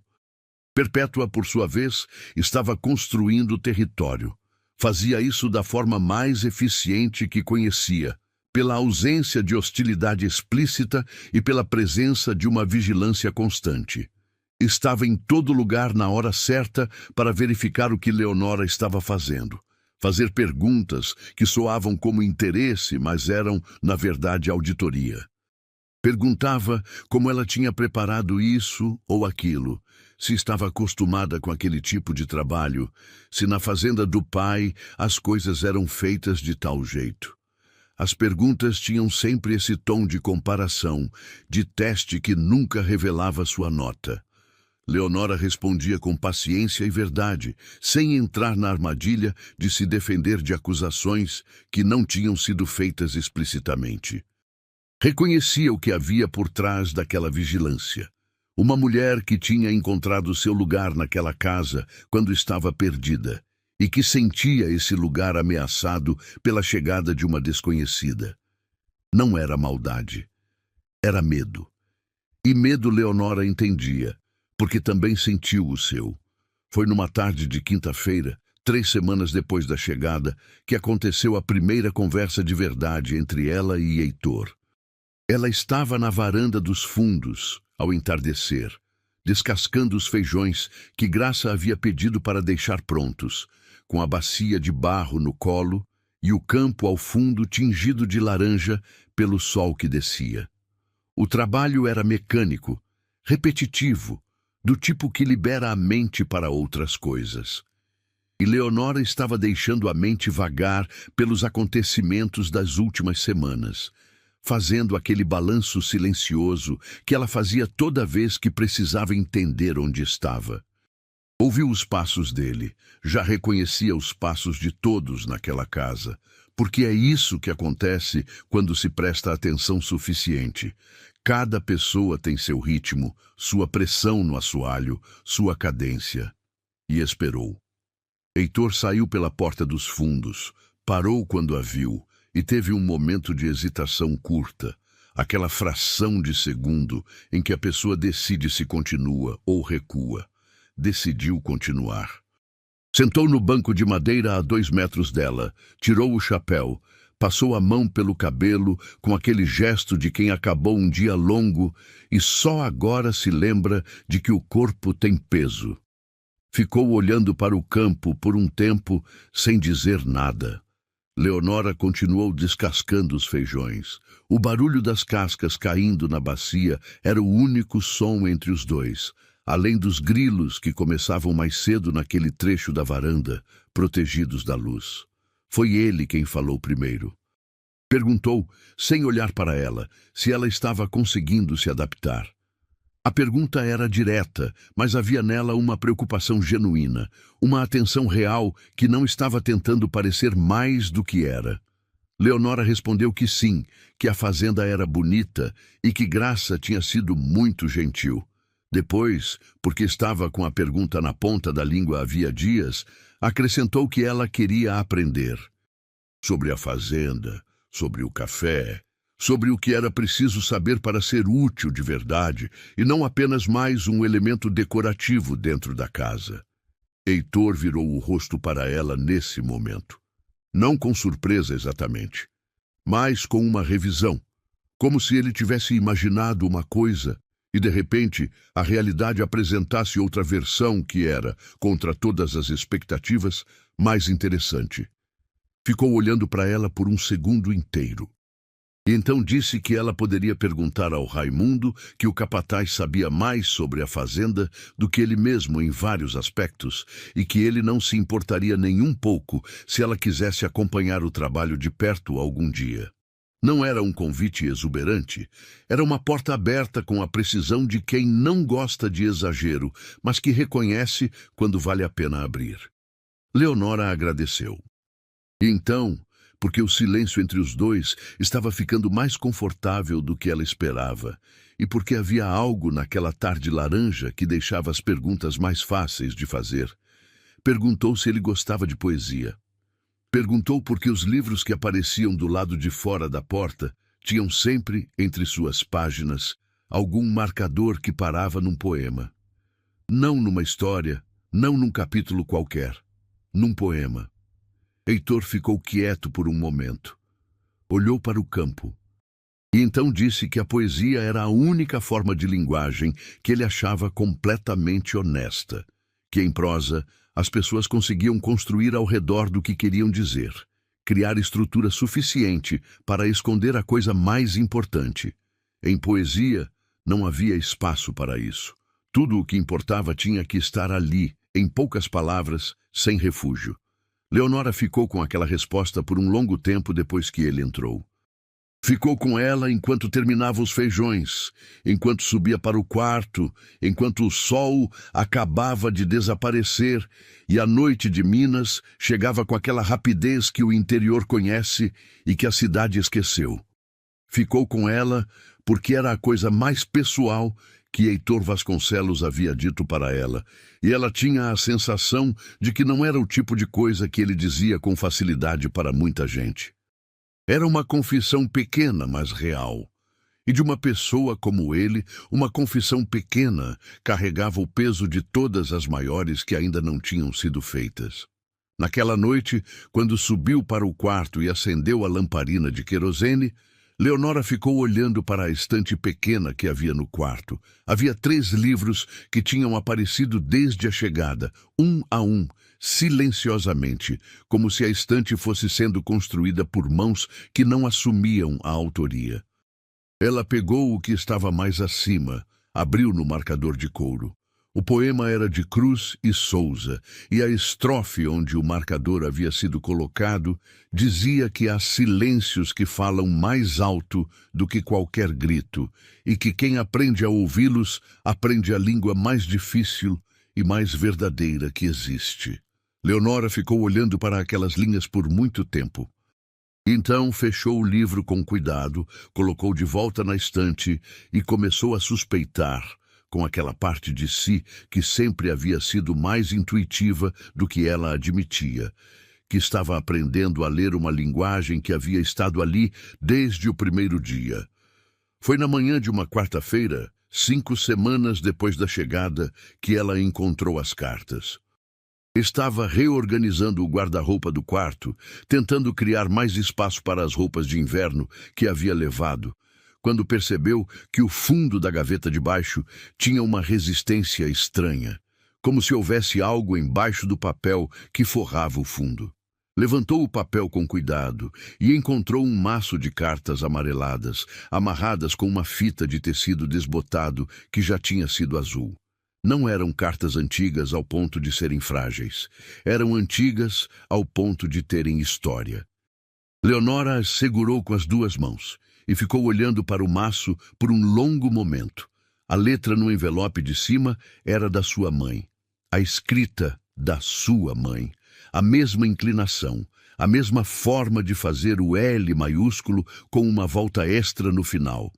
Perpétua, por sua vez, estava construindo território. Fazia isso da forma mais eficiente que conhecia, pela ausência de hostilidade explícita e pela presença de uma vigilância constante. Estava em todo lugar na hora certa para verificar o que Leonora estava fazendo. Fazer perguntas que soavam como interesse, mas eram, na verdade, auditoria. Perguntava como ela tinha preparado isso ou aquilo, se estava acostumada com aquele tipo de trabalho, se na fazenda do pai as coisas eram feitas de tal jeito. As perguntas tinham sempre esse tom de comparação, de teste que nunca revelava sua nota. Leonora respondia com paciência e verdade, sem entrar na armadilha de se defender de acusações que não tinham sido feitas explicitamente. Reconhecia o que havia por trás daquela vigilância. Uma mulher que tinha encontrado seu lugar naquela casa quando estava perdida, e que sentia esse lugar ameaçado pela chegada de uma desconhecida. Não era maldade, era medo. E medo Leonora entendia, porque também sentiu o seu. Foi numa tarde de quinta-feira, 3 semanas depois da chegada, que aconteceu a primeira conversa de verdade entre ela e Heitor. Ela estava na varanda dos fundos, ao entardecer, descascando os feijões que Graça havia pedido para deixar prontos, com a bacia de barro no colo e o campo ao fundo tingido de laranja pelo sol que descia. O trabalho era mecânico, repetitivo, do tipo que libera a mente para outras coisas. E Leonora estava deixando a mente vagar pelos acontecimentos das últimas semanas, fazendo aquele balanço silencioso que ela fazia toda vez que precisava entender onde estava. Ouviu os passos dele, já reconhecia os passos de todos naquela casa, porque é isso que acontece quando se presta atenção suficiente. Cada pessoa tem seu ritmo, sua pressão no assoalho, sua cadência. E esperou. Heitor saiu pela porta dos fundos, parou quando a viu e teve um momento de hesitação curta, aquela fração de segundo em que a pessoa decide se continua ou recua. Decidiu continuar. Sentou no banco de madeira a 2 metros dela, tirou o chapéu, passou a mão pelo cabelo com aquele gesto de quem acabou um dia longo e só agora se lembra de que o corpo tem peso. Ficou olhando para o campo por um tempo sem dizer nada. Leonora continuou descascando os feijões. O barulho das cascas caindo na bacia era o único som entre os dois. além dos grilos que começavam mais cedo naquele trecho da varanda, protegidos da luz. Foi ele quem falou primeiro. Perguntou, sem olhar para ela, se ela estava conseguindo se adaptar. A pergunta era direta, mas havia nela uma preocupação genuína, uma atenção real que não estava tentando parecer mais do que era. Leonora respondeu que sim, que a fazenda era bonita e que Graça tinha sido muito gentil. Depois, porque estava com a pergunta na ponta da língua havia dias, acrescentou que ela queria aprender. Sobre a fazenda, sobre o café, sobre o que era preciso saber para ser útil de verdade e não apenas mais um elemento decorativo dentro da casa. Heitor virou o rosto para ela nesse momento. Não com surpresa exatamente, mas com uma revisão, como se ele tivesse imaginado uma coisa e, de repente, a realidade apresentasse outra versão que era, contra todas as expectativas, mais interessante. Ficou olhando para ela por um segundo inteiro. E então disse que ela poderia perguntar ao Raimundo que o capataz sabia mais sobre a fazenda do que ele mesmo em vários aspectos e que ele não se importaria nem um pouco se ela quisesse acompanhar o trabalho de perto algum dia. Não era um convite exuberante, era uma porta aberta com a precisão de quem não gosta de exagero, mas que reconhece quando vale a pena abrir. Leonora agradeceu. E então, porque o silêncio entre os dois estava ficando mais confortável do que ela esperava, e porque havia algo naquela tarde laranja que deixava as perguntas mais fáceis de fazer, perguntou se ele gostava de poesia. Perguntou porque os livros que apareciam do lado de fora da porta tinham sempre, entre suas páginas, algum marcador que parava num poema. Não numa história, não num capítulo qualquer, num poema. Heitor ficou quieto por um momento. Olhou para o campo. E então disse que a poesia era a única forma de linguagem que ele achava completamente honesta. Que em prosa, as pessoas conseguiam construir ao redor do que queriam dizer. Criar estrutura suficiente para esconder a coisa mais importante. Em poesia, não havia espaço para isso. Tudo o que importava tinha que estar ali, em poucas palavras, sem refúgio. Leonora ficou com aquela resposta por um longo tempo depois que ele entrou. Ficou com ela enquanto terminava os feijões, enquanto subia para o quarto, enquanto o sol acabava de desaparecer e a noite de Minas chegava com aquela rapidez que o interior conhece e que a cidade esqueceu. Ficou com ela porque era a coisa mais pessoal que Heitor Vasconcelos havia dito para ela, e ela tinha a sensação de que não era o tipo de coisa que ele dizia com facilidade para muita gente. Era uma confissão pequena, mas real. E de uma pessoa como ele, uma confissão pequena carregava o peso de todas as maiores que ainda não tinham sido feitas. Naquela noite, quando subiu para o quarto e acendeu a lamparina de querosene, Leonora ficou olhando para a estante pequena que havia no quarto. Havia 3 livros que tinham aparecido desde a chegada, um a um, silenciosamente, como se a estante fosse sendo construída por mãos que não assumiam a autoria. Ela pegou o que estava mais acima, abriu no marcador de couro. O poema era de Cruz e Souza, e a estrofe onde o marcador havia sido colocado dizia que há silêncios que falam mais alto do que qualquer grito, e que quem aprende a ouvi-los aprende a língua mais difícil e mais verdadeira que existe. Leonora ficou olhando para aquelas linhas por muito tempo. Então fechou o livro com cuidado, colocou de volta na estante e começou a suspeitar, com aquela parte de si que sempre havia sido mais intuitiva do que ela admitia, que estava aprendendo a ler uma linguagem que havia estado ali desde o primeiro dia. Foi na manhã de uma quarta-feira, 5 semanas depois da chegada, que ela encontrou as cartas. Estava reorganizando o guarda-roupa do quarto, tentando criar mais espaço para as roupas de inverno que havia levado, quando percebeu que o fundo da gaveta de baixo tinha uma resistência estranha, como se houvesse algo embaixo do papel que forrava o fundo. Levantou o papel com cuidado e encontrou um maço de cartas amareladas, amarradas com uma fita de tecido desbotado que já tinha sido azul. Não eram cartas antigas ao ponto de serem frágeis. Eram antigas ao ponto de terem história. Leonora as segurou com as duas mãos e ficou olhando para o maço por um longo momento. A letra no envelope de cima era da sua mãe. A escrita da sua mãe. A mesma inclinação, a mesma forma de fazer o L maiúsculo com uma volta extra no final.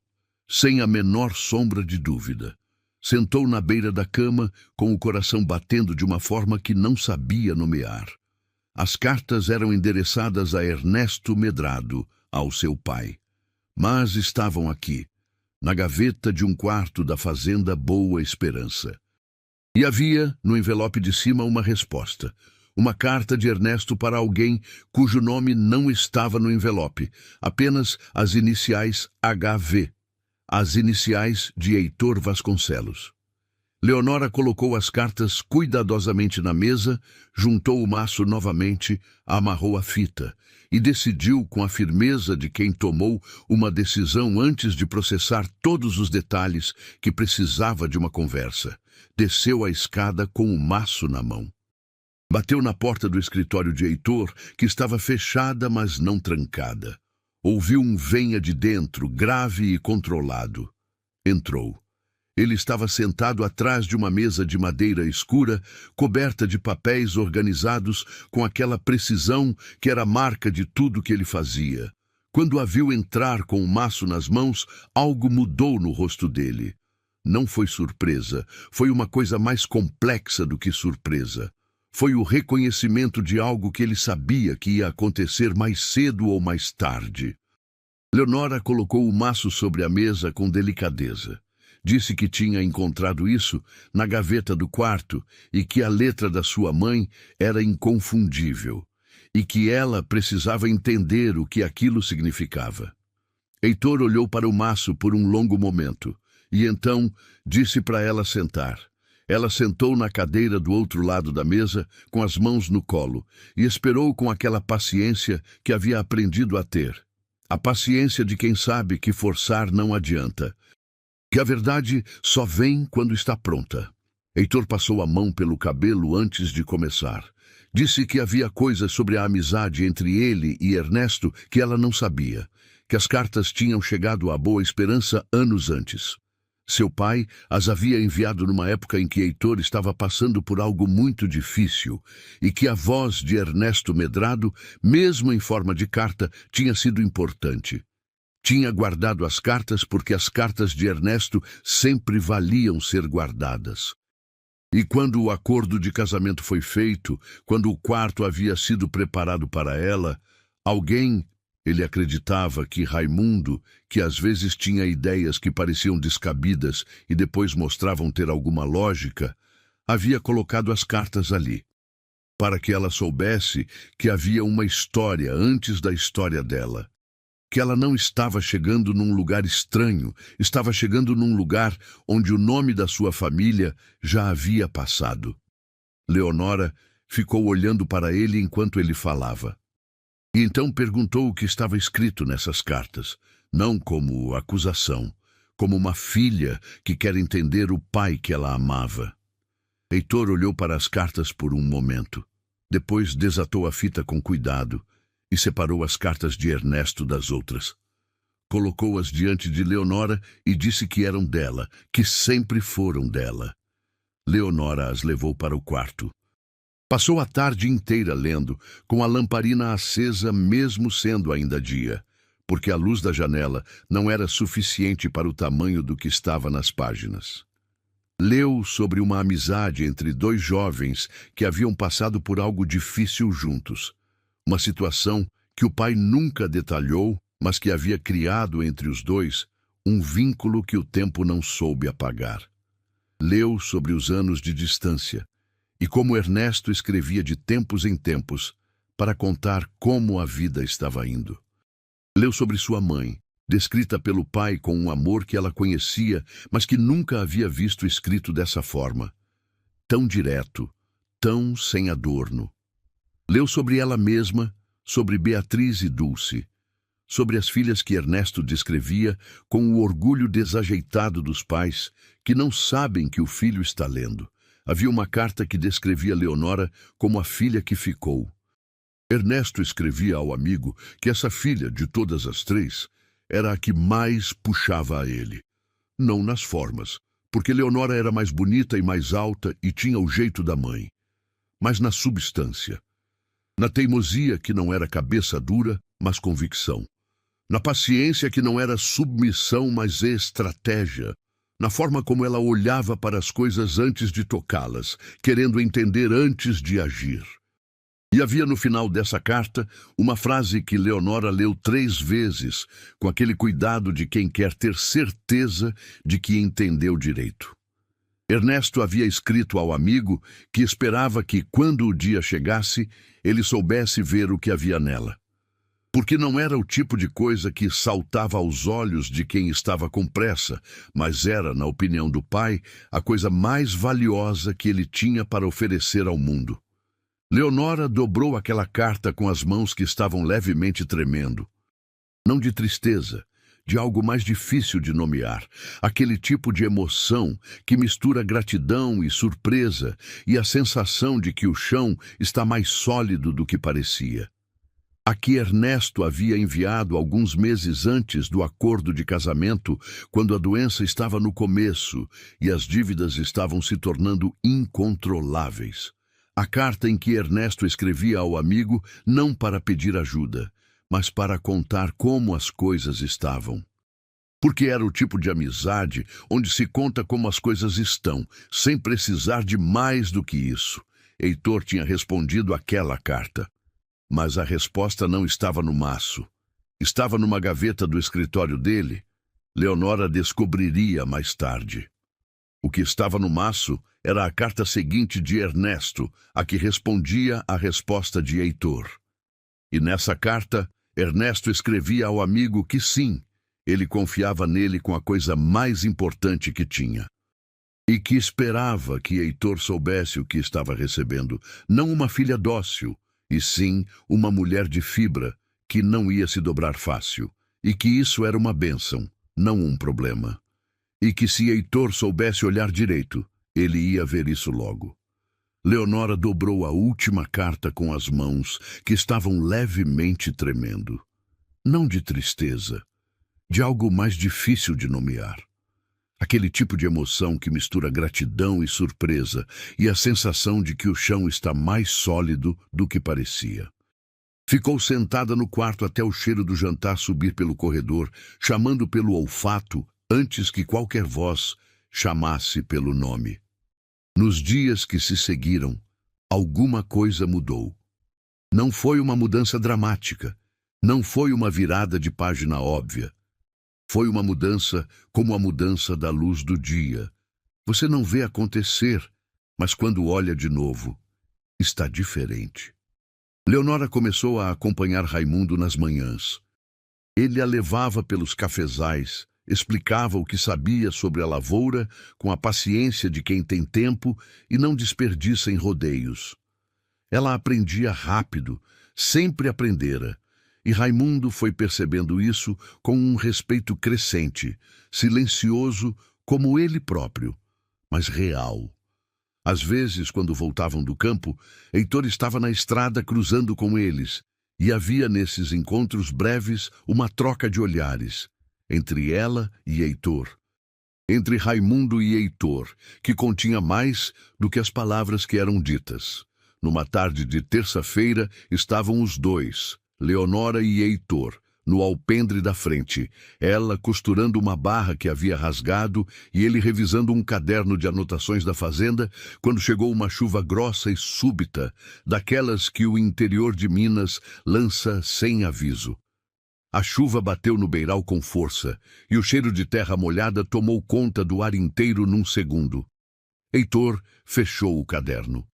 Sem a menor sombra de dúvida. Sentou na beira da cama, com o coração batendo de uma forma que não sabia nomear. As cartas eram endereçadas a Ernesto Medrado, ao seu pai. Mas estavam aqui, na gaveta de um quarto da fazenda Boa Esperança. E havia, no envelope de cima, uma resposta. Uma carta de Ernesto para alguém cujo nome não estava no envelope, apenas as iniciais HV. As iniciais de Heitor Vasconcelos. Leonora colocou as cartas cuidadosamente na mesa, juntou o maço novamente, amarrou a fita e decidiu com a firmeza de quem tomou uma decisão antes de processar todos os detalhes que precisava de uma conversa. Desceu a escada com o maço na mão. Bateu na porta do escritório de Heitor, que estava fechada, mas não trancada. Ouviu um venha de dentro, grave e controlado. Entrou. Ele estava sentado atrás de uma mesa de madeira escura, coberta de papéis organizados com aquela precisão que era a marca de tudo que ele fazia. Quando a viu entrar com o maço nas mãos, algo mudou no rosto dele. Não foi surpresa, foi uma coisa mais complexa do que surpresa. Foi o reconhecimento de algo que ele sabia que ia acontecer mais cedo ou mais tarde. Leonora colocou o maço sobre a mesa com delicadeza. Disse que tinha encontrado isso na gaveta do quarto e que a letra da sua mãe era inconfundível e que ela precisava entender o que aquilo significava. Heitor olhou para o maço por um longo momento e então disse para ela sentar. Ela sentou na cadeira do outro lado da mesa, com as mãos no colo, e esperou com aquela paciência que havia aprendido a ter. A paciência de quem sabe que forçar não adianta, que a verdade só vem quando está pronta. Heitor passou a mão pelo cabelo antes de começar. Disse que havia coisas sobre a amizade entre ele e Ernesto que ela não sabia, que as cartas tinham chegado à Boa Esperança anos antes. Seu pai as havia enviado numa época em que Heitor estava passando por algo muito difícil e que a voz de Ernesto Medrado, mesmo em forma de carta, tinha sido importante. Tinha guardado as cartas porque as cartas de Ernesto sempre valiam ser guardadas. E quando o acordo de casamento foi feito, quando o quarto havia sido preparado para ela, alguém... Ele acreditava que Raimundo, que às vezes tinha ideias que pareciam descabidas e depois mostravam ter alguma lógica, havia colocado as cartas ali, para que ela soubesse que havia uma história antes da história dela, que ela não estava chegando num lugar estranho, estava chegando num lugar onde o nome da sua família já havia passado. Leonora ficou olhando para ele enquanto ele falava. E então perguntou o que estava escrito nessas cartas, não como acusação, como uma filha que quer entender o pai que ela amava. Heitor olhou para as cartas por um momento. Depois desatou a fita com cuidado e separou as cartas de Ernesto das outras. Colocou-as diante de Leonora e disse que eram dela, que sempre foram dela. Leonora as levou para o quarto. Passou a tarde inteira lendo, com a lamparina acesa mesmo sendo ainda dia, porque a luz da janela não era suficiente para o tamanho do que estava nas páginas. Leu sobre uma amizade entre dois jovens que haviam passado por algo difícil juntos, uma situação que o pai nunca detalhou, mas que havia criado entre os dois um vínculo que o tempo não soube apagar. Leu sobre os anos de distância, e como Ernesto escrevia de tempos em tempos para contar como a vida estava indo. Leu sobre sua mãe, descrita pelo pai com um amor que ela conhecia, mas que nunca havia visto escrito dessa forma. Tão direto, tão sem adorno. Leu sobre ela mesma, sobre Beatriz e Dulce. sobre as filhas que Ernesto descrevia com o orgulho desajeitado dos pais que não sabem que o filho está lendo. Havia uma carta que descrevia Leonora como a filha que ficou. Ernesto escrevia ao amigo que essa filha, de todas as três, era a que mais puxava a ele. Não nas formas, porque Leonora era mais bonita e mais alta e tinha o jeito da mãe, mas na substância. Na teimosia que não era cabeça dura, mas convicção. Na paciência que não era submissão, mas estratégia. Na forma como ela olhava para as coisas antes de tocá-las, querendo entender antes de agir. E havia no final dessa carta uma frase que Leonora leu 3 vezes, com aquele cuidado de quem quer ter certeza de que entendeu direito. Ernesto havia escrito ao amigo que esperava que, quando o dia chegasse, ele soubesse ver o que havia nela. Porque não era o tipo de coisa que saltava aos olhos de quem estava com pressa, mas era, na opinião do pai, a coisa mais valiosa que ele tinha para oferecer ao mundo. Leonora dobrou aquela carta com as mãos que estavam levemente tremendo. Não de tristeza, de algo mais difícil de nomear, aquele tipo de emoção que mistura gratidão e surpresa e a sensação de que o chão está mais sólido do que parecia. A que Ernesto havia enviado alguns meses antes do acordo de casamento, quando a doença estava no começo e as dívidas estavam se tornando incontroláveis. A carta em que Ernesto escrevia ao amigo não para pedir ajuda, mas para contar como as coisas estavam. Porque era o tipo de amizade onde se conta como as coisas estão, sem precisar de mais do que isso. Heitor tinha respondido àquela carta. Mas a resposta não estava no maço. Estava numa gaveta do escritório dele. Leonora descobriria mais tarde. O que estava no maço era a carta seguinte de Ernesto, a que respondia à resposta de Heitor. E nessa carta, Ernesto escrevia ao amigo que sim, ele confiava nele com a coisa mais importante que tinha. E que esperava que Heitor soubesse o que estava recebendo, não uma filha dócil, e sim uma mulher de fibra que não ia se dobrar fácil, e que isso era uma bênção, não um problema. E que se Heitor soubesse olhar direito, ele ia ver isso logo. Leonora dobrou a última carta com as mãos, que estavam levemente tremendo. Não de tristeza, de algo mais difícil de nomear. Aquele tipo de emoção que mistura gratidão e surpresa e a sensação de que o chão está mais sólido do que parecia. Ficou sentada no quarto até o cheiro do jantar subir pelo corredor, chamando pelo olfato antes que qualquer voz chamasse pelo nome. Nos dias que se seguiram, alguma coisa mudou. Não foi uma mudança dramática, não foi uma virada de página óbvia. Foi uma mudança como a mudança da luz do dia. Você não vê acontecer, mas quando olha de novo, está diferente. Leonora começou a acompanhar Raimundo nas manhãs. Ele a levava pelos cafezais, explicava o que sabia sobre a lavoura com a paciência de quem tem tempo e não desperdiça em rodeios. Ela aprendia rápido, sempre aprendera. E Raimundo foi percebendo isso com um respeito crescente, silencioso como ele próprio, mas real. Às vezes, quando voltavam do campo, Heitor estava na estrada cruzando com eles, e havia nesses encontros breves uma troca de olhares, entre ela e Heitor. Entre Raimundo e Heitor, que continha mais do que as palavras que eram ditas. Numa tarde de terça-feira, estavam os dois, Leonora e Heitor, no alpendre da frente, ela costurando uma barra que havia rasgado e ele revisando um caderno de anotações da fazenda, quando chegou uma chuva grossa e súbita, daquelas que o interior de Minas lança sem aviso. A chuva bateu no beiral com força, e o cheiro de terra molhada tomou conta do ar inteiro num segundo. Heitor fechou o caderno.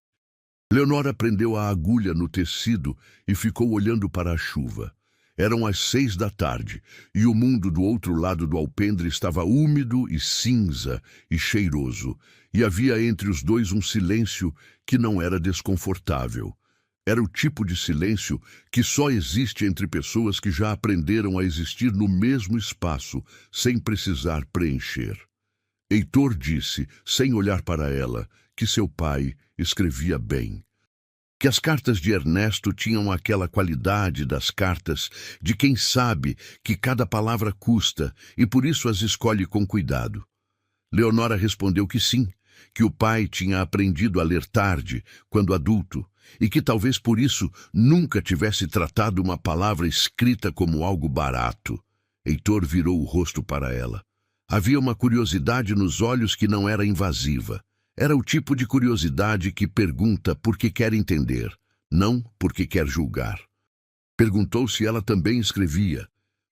Leonora prendeu a agulha no tecido e ficou olhando para a chuva. Eram as 6 da tarde, e o mundo do outro lado do alpendre estava úmido e cinza e cheiroso, e havia entre os dois um silêncio que não era desconfortável. Era o tipo de silêncio que só existe entre pessoas que já aprenderam a existir no mesmo espaço, sem precisar preencher. Heitor disse, sem olhar para ela, que seu pai escrevia bem. Que as cartas de Ernesto tinham aquela qualidade das cartas de quem sabe que cada palavra custa e por isso as escolhe com cuidado. Leonora respondeu que sim, que o pai tinha aprendido a ler tarde, quando adulto, e que talvez por isso nunca tivesse tratado uma palavra escrita como algo barato. Heitor virou o rosto para ela. Havia uma curiosidade nos olhos que não era invasiva. Era o tipo de curiosidade que pergunta porque quer entender, não porque quer julgar. Perguntou se ela também escrevia.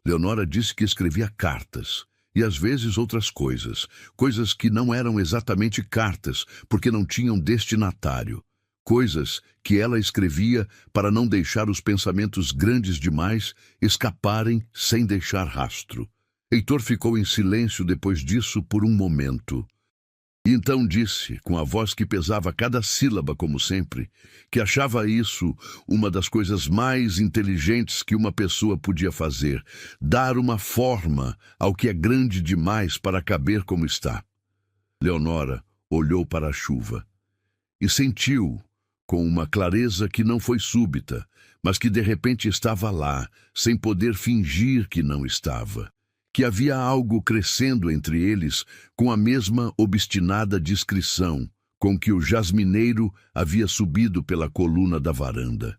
Leonora disse que escrevia cartas, e às vezes outras coisas, coisas que não eram exatamente cartas, porque não tinham destinatário. Coisas que ela escrevia para não deixar os pensamentos grandes demais escaparem sem deixar rastro. Heitor ficou em silêncio depois disso por um momento. E então disse, com a voz que pesava cada sílaba como sempre, que achava isso uma das coisas mais inteligentes que uma pessoa podia fazer, dar uma forma ao que é grande demais para caber como está. Leonora olhou para a chuva e sentiu, com uma clareza que não foi súbita, mas que de repente estava lá, sem poder fingir que não estava. Que havia algo crescendo entre eles com a mesma obstinada discrição com que o jasmineiro havia subido pela coluna da varanda.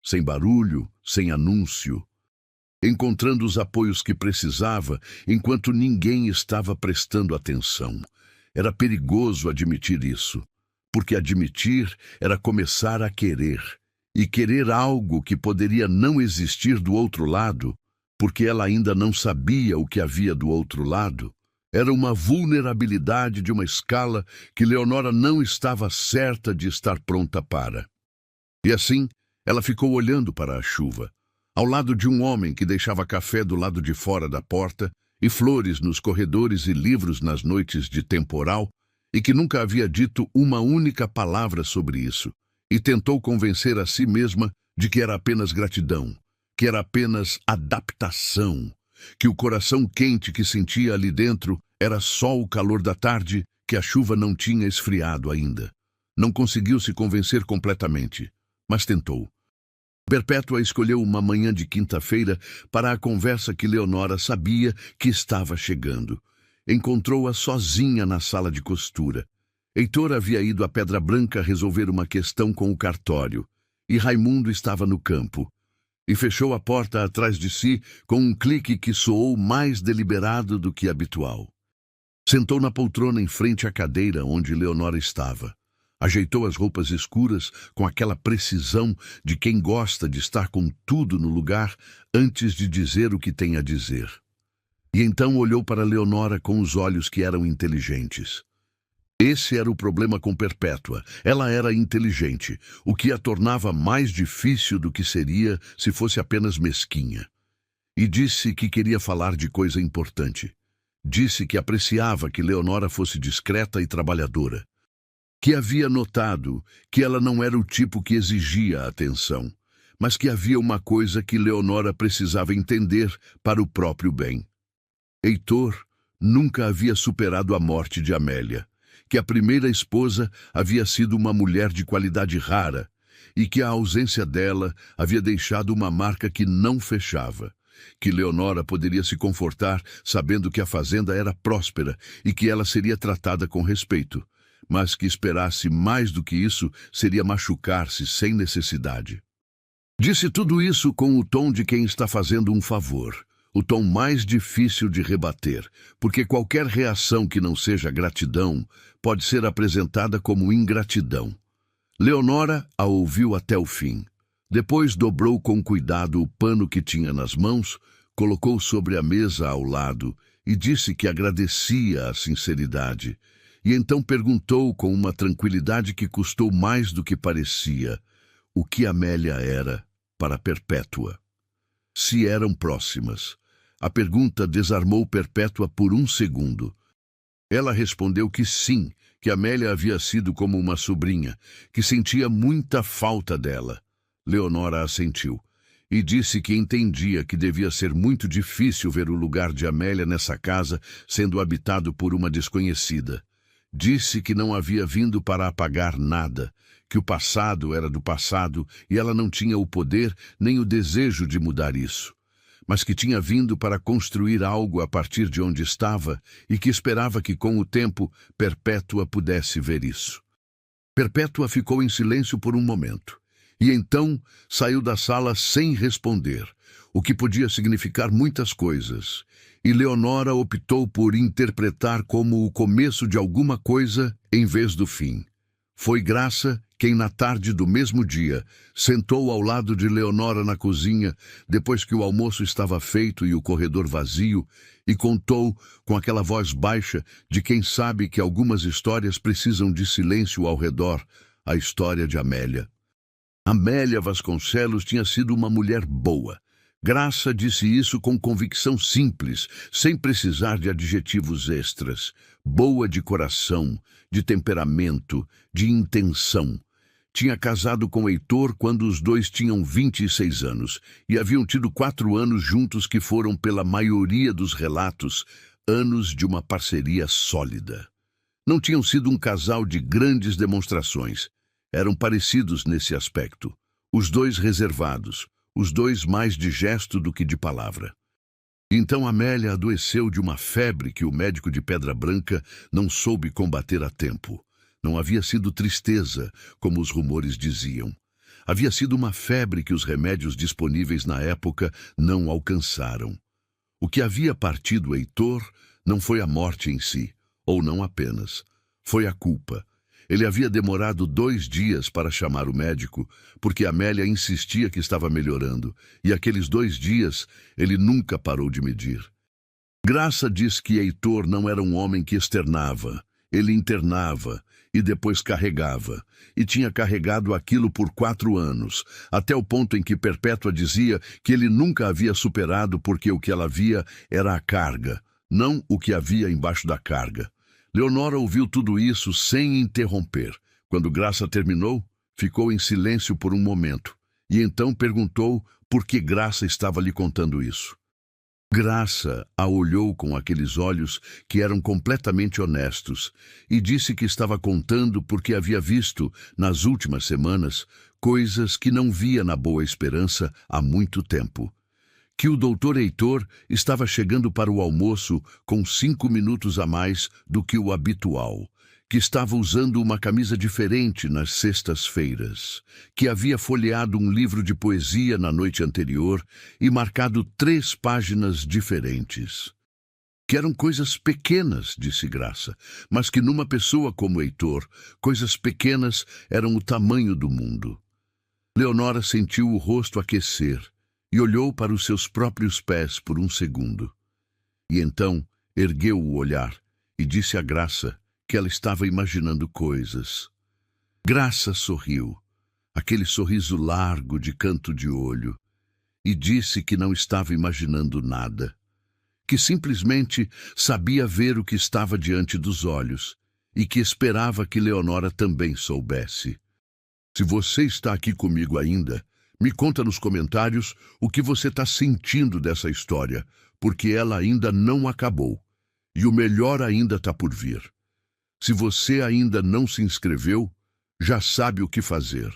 Sem barulho, sem anúncio, encontrando os apoios que precisava enquanto ninguém estava prestando atenção. Era perigoso admitir isso, porque admitir era começar a querer, e querer algo que poderia não existir do outro lado, porque ela ainda não sabia o que havia do outro lado, era uma vulnerabilidade de uma escala que Leonora não estava certa de estar pronta para. E assim, ela ficou olhando para a chuva, ao lado de um homem que deixava café do lado de fora da porta, e flores nos corredores e livros nas noites de temporal, e que nunca havia dito uma única palavra sobre isso, e tentou convencer a si mesma de que era apenas gratidão, que era apenas adaptação, que o coração quente que sentia ali dentro era só o calor da tarde, que a chuva não tinha esfriado ainda. Não conseguiu se convencer completamente, mas tentou. Perpétua escolheu uma manhã de quinta-feira para a conversa que Leonora sabia que estava chegando. Encontrou-a sozinha na sala de costura. Heitor havia ido à Pedra Branca resolver uma questão com o cartório, e Raimundo estava no campo. E fechou a porta atrás de si com um clique que soou mais deliberado do que habitual. Sentou na poltrona em frente à cadeira onde Leonora estava. Ajeitou as roupas escuras com aquela precisão de quem gosta de estar com tudo no lugar antes de dizer o que tem a dizer. E então olhou para Leonora com os olhos que eram inteligentes. Esse era o problema com Perpétua. Ela era inteligente, o que a tornava mais difícil do que seria se fosse apenas mesquinha. E disse que queria falar de coisa importante. Disse que apreciava que Leonora fosse discreta e trabalhadora. Que havia notado que ela não era o tipo que exigia atenção, mas que havia uma coisa que Leonora precisava entender para o próprio bem. Heitor nunca havia superado a morte de Amélia, que a primeira esposa havia sido uma mulher de qualidade rara e que a ausência dela havia deixado uma marca que não fechava, que Leonora poderia se confortar sabendo que a fazenda era próspera e que ela seria tratada com respeito, mas que esperasse mais do que isso seria machucar-se sem necessidade. Disse tudo isso com o tom de quem está fazendo um favor, o tom mais difícil de rebater, porque qualquer reação que não seja gratidão pode ser apresentada como ingratidão. Leonora a ouviu até o fim. Depois dobrou com cuidado o pano que tinha nas mãos, colocou sobre a mesa ao lado e disse que agradecia a sinceridade. E então perguntou com uma tranquilidade que custou mais do que parecia, o que Amélia era para Perpétua. Se eram próximas. A pergunta desarmou Perpétua por um segundo. Ela respondeu que sim, que Amélia havia sido como uma sobrinha, que sentia muita falta dela. Leonora assentiu e disse que entendia que devia ser muito difícil ver o lugar de Amélia nessa casa sendo habitado por uma desconhecida. Disse que não havia vindo para apagar nada, que o passado era do passado e ela não tinha o poder nem o desejo de mudar isso, mas que tinha vindo para construir algo a partir de onde estava e que esperava que, com o tempo, Perpétua pudesse ver isso. Perpétua ficou em silêncio por um momento, e então saiu da sala sem responder, o que podia significar muitas coisas, e Leonora optou por interpretar como o começo de alguma coisa em vez do fim. Foi Graça quem, na tarde do mesmo dia, sentou ao lado de Leonora na cozinha, depois que o almoço estava feito e o corredor vazio, e contou, com aquela voz baixa de quem sabe que algumas histórias precisam de silêncio ao redor, a história de Amélia. Amélia Vasconcelos tinha sido uma mulher boa. Graça disse isso com convicção simples, sem precisar de adjetivos extras. Boa de coração, de temperamento, de intenção. Tinha casado com Heitor quando os dois tinham 26 anos e haviam tido 4 anos juntos que foram, pela maioria dos relatos, anos de uma parceria sólida. Não tinham sido um casal de grandes demonstrações. Eram parecidos nesse aspecto. Os dois reservados, os dois mais de gesto do que de palavra. Então Amélia adoeceu de uma febre que o médico de Pedra Branca não soube combater a tempo. Não havia sido tristeza, como os rumores diziam. Havia sido uma febre que os remédios disponíveis na época não alcançaram. O que havia partido Heitor não foi a morte em si, ou não apenas. Foi a culpa. Ele havia demorado 2 dias para chamar o médico, porque Amélia insistia que estava melhorando, e aqueles 2 dias ele nunca parou de medir. Graça diz que Heitor não era um homem que externava. Ele internava e depois carregava, e tinha carregado aquilo por 4 anos, até o ponto em que Perpétua dizia que ele nunca havia superado porque o que ela via era a carga, não o que havia embaixo da carga. Leonora ouviu tudo isso sem interromper. Quando Graça terminou, ficou em silêncio por um momento, e então perguntou por que Graça estava lhe contando isso. Graça a olhou com aqueles olhos que eram completamente honestos e disse que estava contando porque havia visto, nas últimas semanas, coisas que não via na Boa Esperança há muito tempo. Que o doutor Heitor estava chegando para o almoço com 5 minutos a mais do que o habitual, que estava usando uma camisa diferente nas sextas-feiras, que havia folheado um livro de poesia na noite anterior e marcado 3 páginas diferentes. Que eram coisas pequenas, disse Graça, mas que numa pessoa como Heitor, coisas pequenas eram o tamanho do mundo. Leonora sentiu o rosto aquecer e olhou para os seus próprios pés por um segundo. E então ergueu o olhar e disse a Graça que ela estava imaginando coisas. Graça sorriu, aquele sorriso largo de canto de olho, e disse que não estava imaginando nada, que simplesmente sabia ver o que estava diante dos olhos e que esperava que Leonora também soubesse. Se você está aqui comigo ainda, me conta nos comentários o que você está sentindo dessa história, porque ela ainda não acabou, e o melhor ainda está por vir. Se você ainda não se inscreveu, já sabe o que fazer.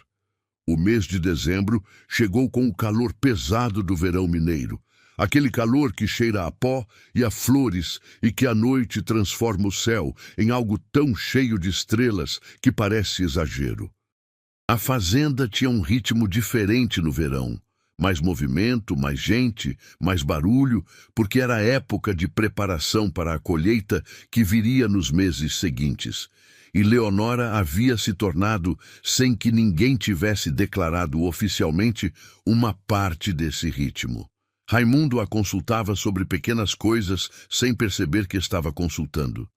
O mês de dezembro chegou com o calor pesado do verão mineiro, aquele calor que cheira a pó e a flores e que à noite transforma o céu em algo tão cheio de estrelas que parece exagero. A fazenda tinha um ritmo diferente no verão, mais movimento, mais gente, mais barulho, porque era a época de preparação para a colheita que viria nos meses seguintes. E Leonora havia se tornado, sem que ninguém tivesse declarado oficialmente, uma parte desse ritmo. Raimundo a consultava sobre pequenas coisas sem perceber que estava consultando.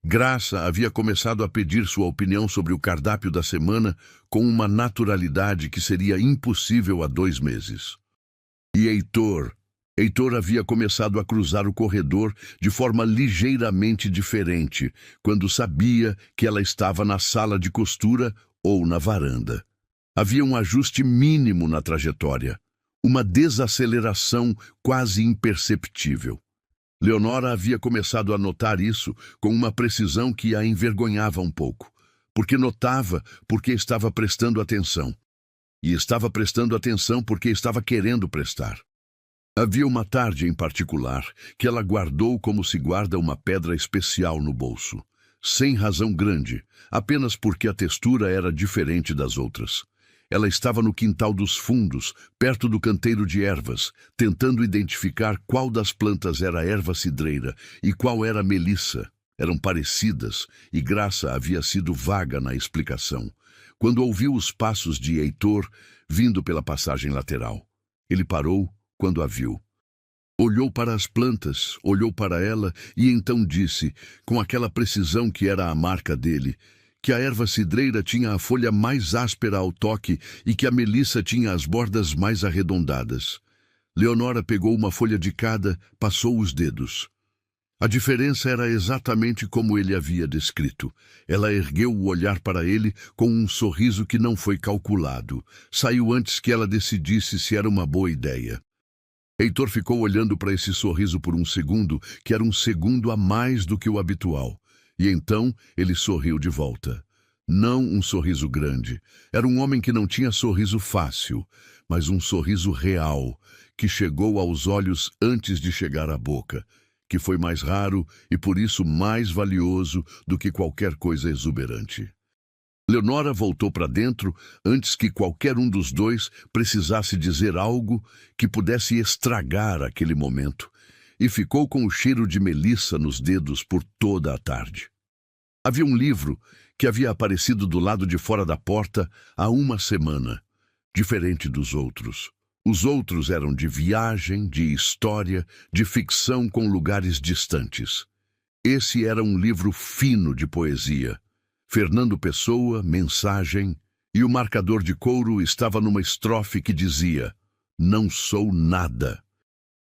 Graça havia começado a pedir sua opinião sobre o cardápio da semana com uma naturalidade que seria impossível há 2 meses. E Heitor havia começado a cruzar o corredor de forma ligeiramente diferente, quando sabia que ela estava na sala de costura ou na varanda. Havia um ajuste mínimo na trajetória, uma desaceleração quase imperceptível. Leonora havia começado a notar isso com uma precisão que a envergonhava um pouco, porque notava porque estava prestando atenção. E estava prestando atenção porque estava querendo prestar. Havia uma tarde em particular que ela guardou como se guarda uma pedra especial no bolso, sem razão grande, apenas porque a textura era diferente das outras. Ela estava no quintal dos fundos, perto do canteiro de ervas, tentando identificar qual das plantas era a erva cidreira e qual era a melissa. Eram parecidas e Graça havia sido vaga na explicação, quando ouviu os passos de Heitor vindo pela passagem lateral. Ele parou quando a viu. Olhou para as plantas, olhou para ela e então disse, com aquela precisão que era a marca dele, que a erva cidreira tinha a folha mais áspera ao toque e que a melissa tinha as bordas mais arredondadas. Leonora pegou uma folha de cada, passou os dedos. A diferença era exatamente como ele havia descrito. Ela ergueu o olhar para ele com um sorriso que não foi calculado. Saiu antes que ela decidisse se era uma boa ideia. Heitor ficou olhando para esse sorriso por um segundo, que era um segundo a mais do que o habitual. E então ele sorriu de volta. Não um sorriso grande. Era um homem que não tinha sorriso fácil, mas um sorriso real, que chegou aos olhos antes de chegar à boca, que foi mais raro e por isso mais valioso do que qualquer coisa exuberante. Leonora voltou para dentro antes que qualquer um dos dois precisasse dizer algo que pudesse estragar aquele momento, e ficou com o cheiro de melissa nos dedos por toda a tarde. Havia um livro que havia aparecido do lado de fora da porta há uma semana, diferente dos outros. Os outros eram de viagem, de história, de ficção com lugares distantes. Esse era um livro fino de poesia. Fernando Pessoa, mensagem, e o marcador de couro estava numa estrofe que dizia: "Não sou nada.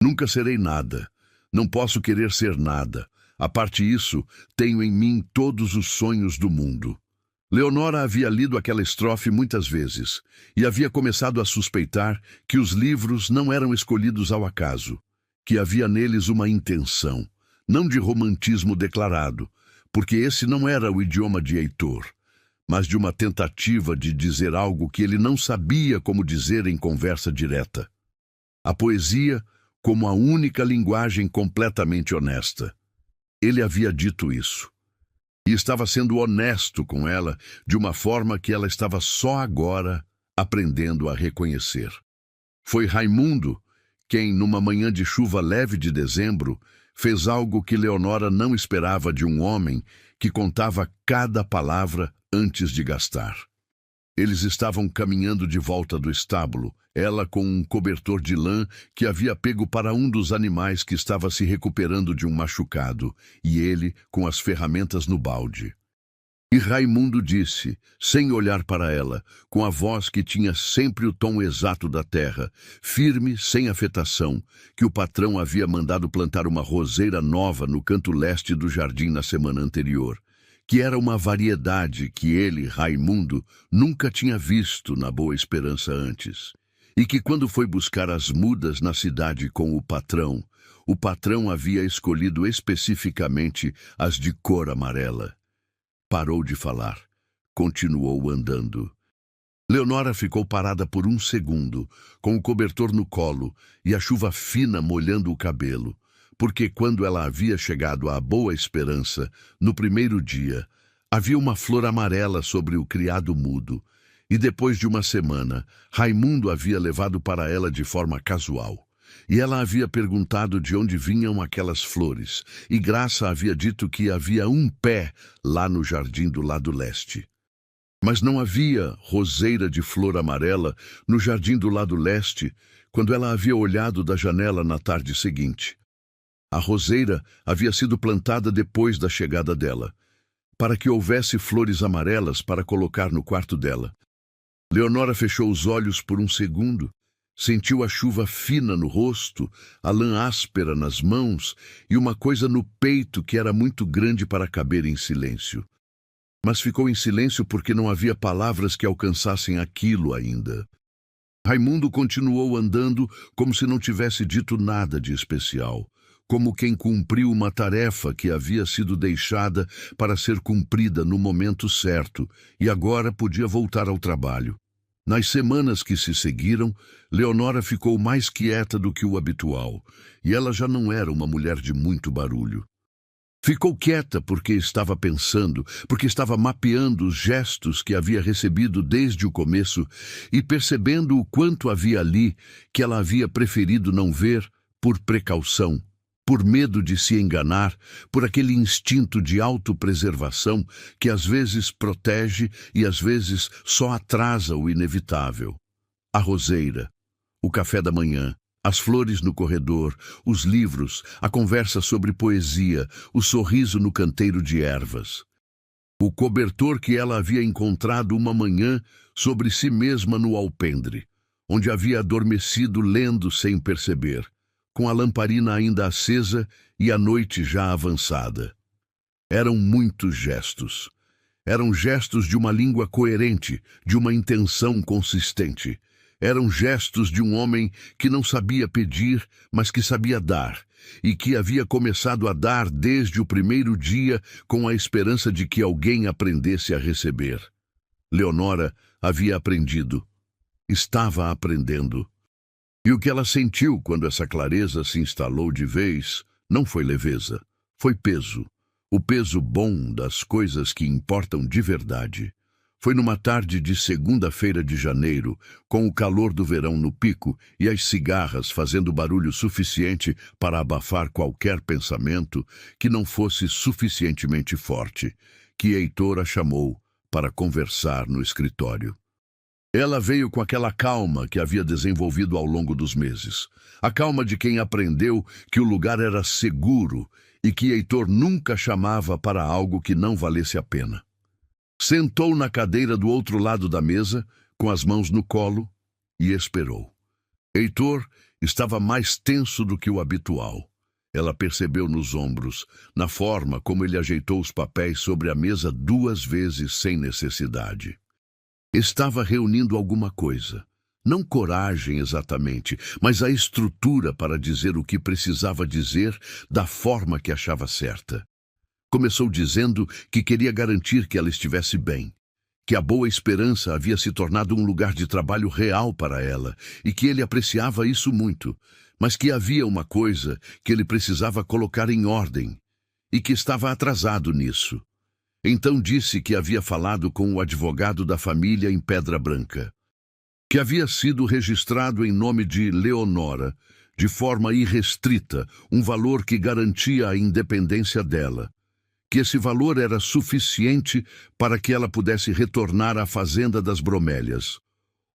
Nunca serei nada. Não posso querer ser nada. A parte isso, tenho em mim todos os sonhos do mundo." Leonora havia lido aquela estrofe muitas vezes e havia começado a suspeitar que os livros não eram escolhidos ao acaso, que havia neles uma intenção, não de romantismo declarado, porque esse não era o idioma de Heitor, mas de uma tentativa de dizer algo que ele não sabia como dizer em conversa direta. A poesia como a única linguagem completamente honesta. Ele havia dito isso. E estava sendo honesto com ela de uma forma que ela estava só agora aprendendo a reconhecer. Foi Raimundo quem, numa manhã de chuva leve de dezembro, fez algo que Leonora não esperava de um homem que contava cada palavra antes de gastar. Eles estavam caminhando de volta do estábulo, ela com um cobertor de lã que havia pego para um dos animais que estava se recuperando de um machucado, e ele com as ferramentas no balde. E Raimundo disse, sem olhar para ela, com a voz que tinha sempre o tom exato da terra, firme, sem afetação, que o patrão havia mandado plantar uma roseira nova no canto leste do jardim na semana anterior, que era uma variedade que ele, Raimundo, nunca tinha visto na Boa Esperança antes, e que quando foi buscar as mudas na cidade com o patrão havia escolhido especificamente as de cor amarela. Parou de falar. Continuou andando. Leonora ficou parada por um segundo, com o cobertor no colo e a chuva fina molhando o cabelo, porque quando ela havia chegado à Boa Esperança, no primeiro dia, havia uma flor amarela sobre o criado mudo, e depois de uma semana, Raimundo havia levado para ela de forma casual. E ela havia perguntado de onde vinham aquelas flores, e Graça havia dito que havia um pé lá no jardim do lado leste. Mas não havia roseira de flor amarela no jardim do lado leste quando ela havia olhado da janela na tarde seguinte. A roseira havia sido plantada depois da chegada dela, para que houvesse flores amarelas para colocar no quarto dela. Leonora fechou os olhos por um segundo. Sentiu a chuva fina no rosto, a lã áspera nas mãos e uma coisa no peito que era muito grande para caber em silêncio. mas ficou em silêncio porque não havia palavras que alcançassem aquilo ainda. Raimundo continuou andando como se não tivesse dito nada de especial, como quem cumpriu uma tarefa que havia sido deixada para ser cumprida no momento certo e agora podia voltar ao trabalho. Nas semanas que se seguiram, Leonora ficou mais quieta do que o habitual, e ela já não era uma mulher de muito barulho. Ficou quieta porque estava pensando, porque estava mapeando os gestos que havia recebido desde o começo e percebendo o quanto havia ali que ela havia preferido não ver por precaução, por medo de se enganar, por aquele instinto de autopreservação que às vezes protege e às vezes só atrasa o inevitável. A roseira, o café da manhã, as flores no corredor, os livros, a conversa sobre poesia, o sorriso no canteiro de ervas. O cobertor que ela havia encontrado uma manhã sobre si mesma no alpendre, onde havia adormecido lendo sem perceber, com a lamparina ainda acesa e a noite já avançada. Eram muitos gestos. Eram gestos de uma língua coerente, de uma intenção consistente. Eram gestos de um homem que não sabia pedir, mas que sabia dar, e que havia começado a dar desde o primeiro dia com a esperança de que alguém aprendesse a receber. Leonora havia aprendido. Estava aprendendo. E o que ela sentiu quando essa clareza se instalou de vez não foi leveza, foi peso. O peso bom das coisas que importam de verdade. Foi numa tarde de segunda-feira de janeiro, com o calor do verão no pico e as cigarras fazendo barulho suficiente para abafar qualquer pensamento que não fosse suficientemente forte, que Heitor a chamou para conversar no escritório. Ela veio com aquela calma que havia desenvolvido ao longo dos meses. A calma de quem aprendeu que o lugar era seguro e que Heitor nunca chamava para algo que não valesse a pena. Sentou na cadeira do outro lado da mesa, com as mãos no colo, e esperou. Heitor estava mais tenso do que o habitual. Ela percebeu nos ombros, na forma como ele ajeitou os papéis sobre a mesa 2 vezes sem necessidade. Estava reunindo alguma coisa. Não coragem exatamente, mas a estrutura para dizer o que precisava dizer da forma que achava certa. Começou dizendo que queria garantir que ela estivesse bem, que a Boa Esperança havia se tornado um lugar de trabalho real para ela e que ele apreciava isso muito, mas que havia uma coisa que ele precisava colocar em ordem e que estava atrasado nisso. Então disse que havia falado com o advogado da família em Pedra Branca, que havia sido registrado em nome de Leonora, de forma irrestrita, um valor que garantia a independência dela, que esse valor era suficiente para que ela pudesse retornar à fazenda das Bromélias,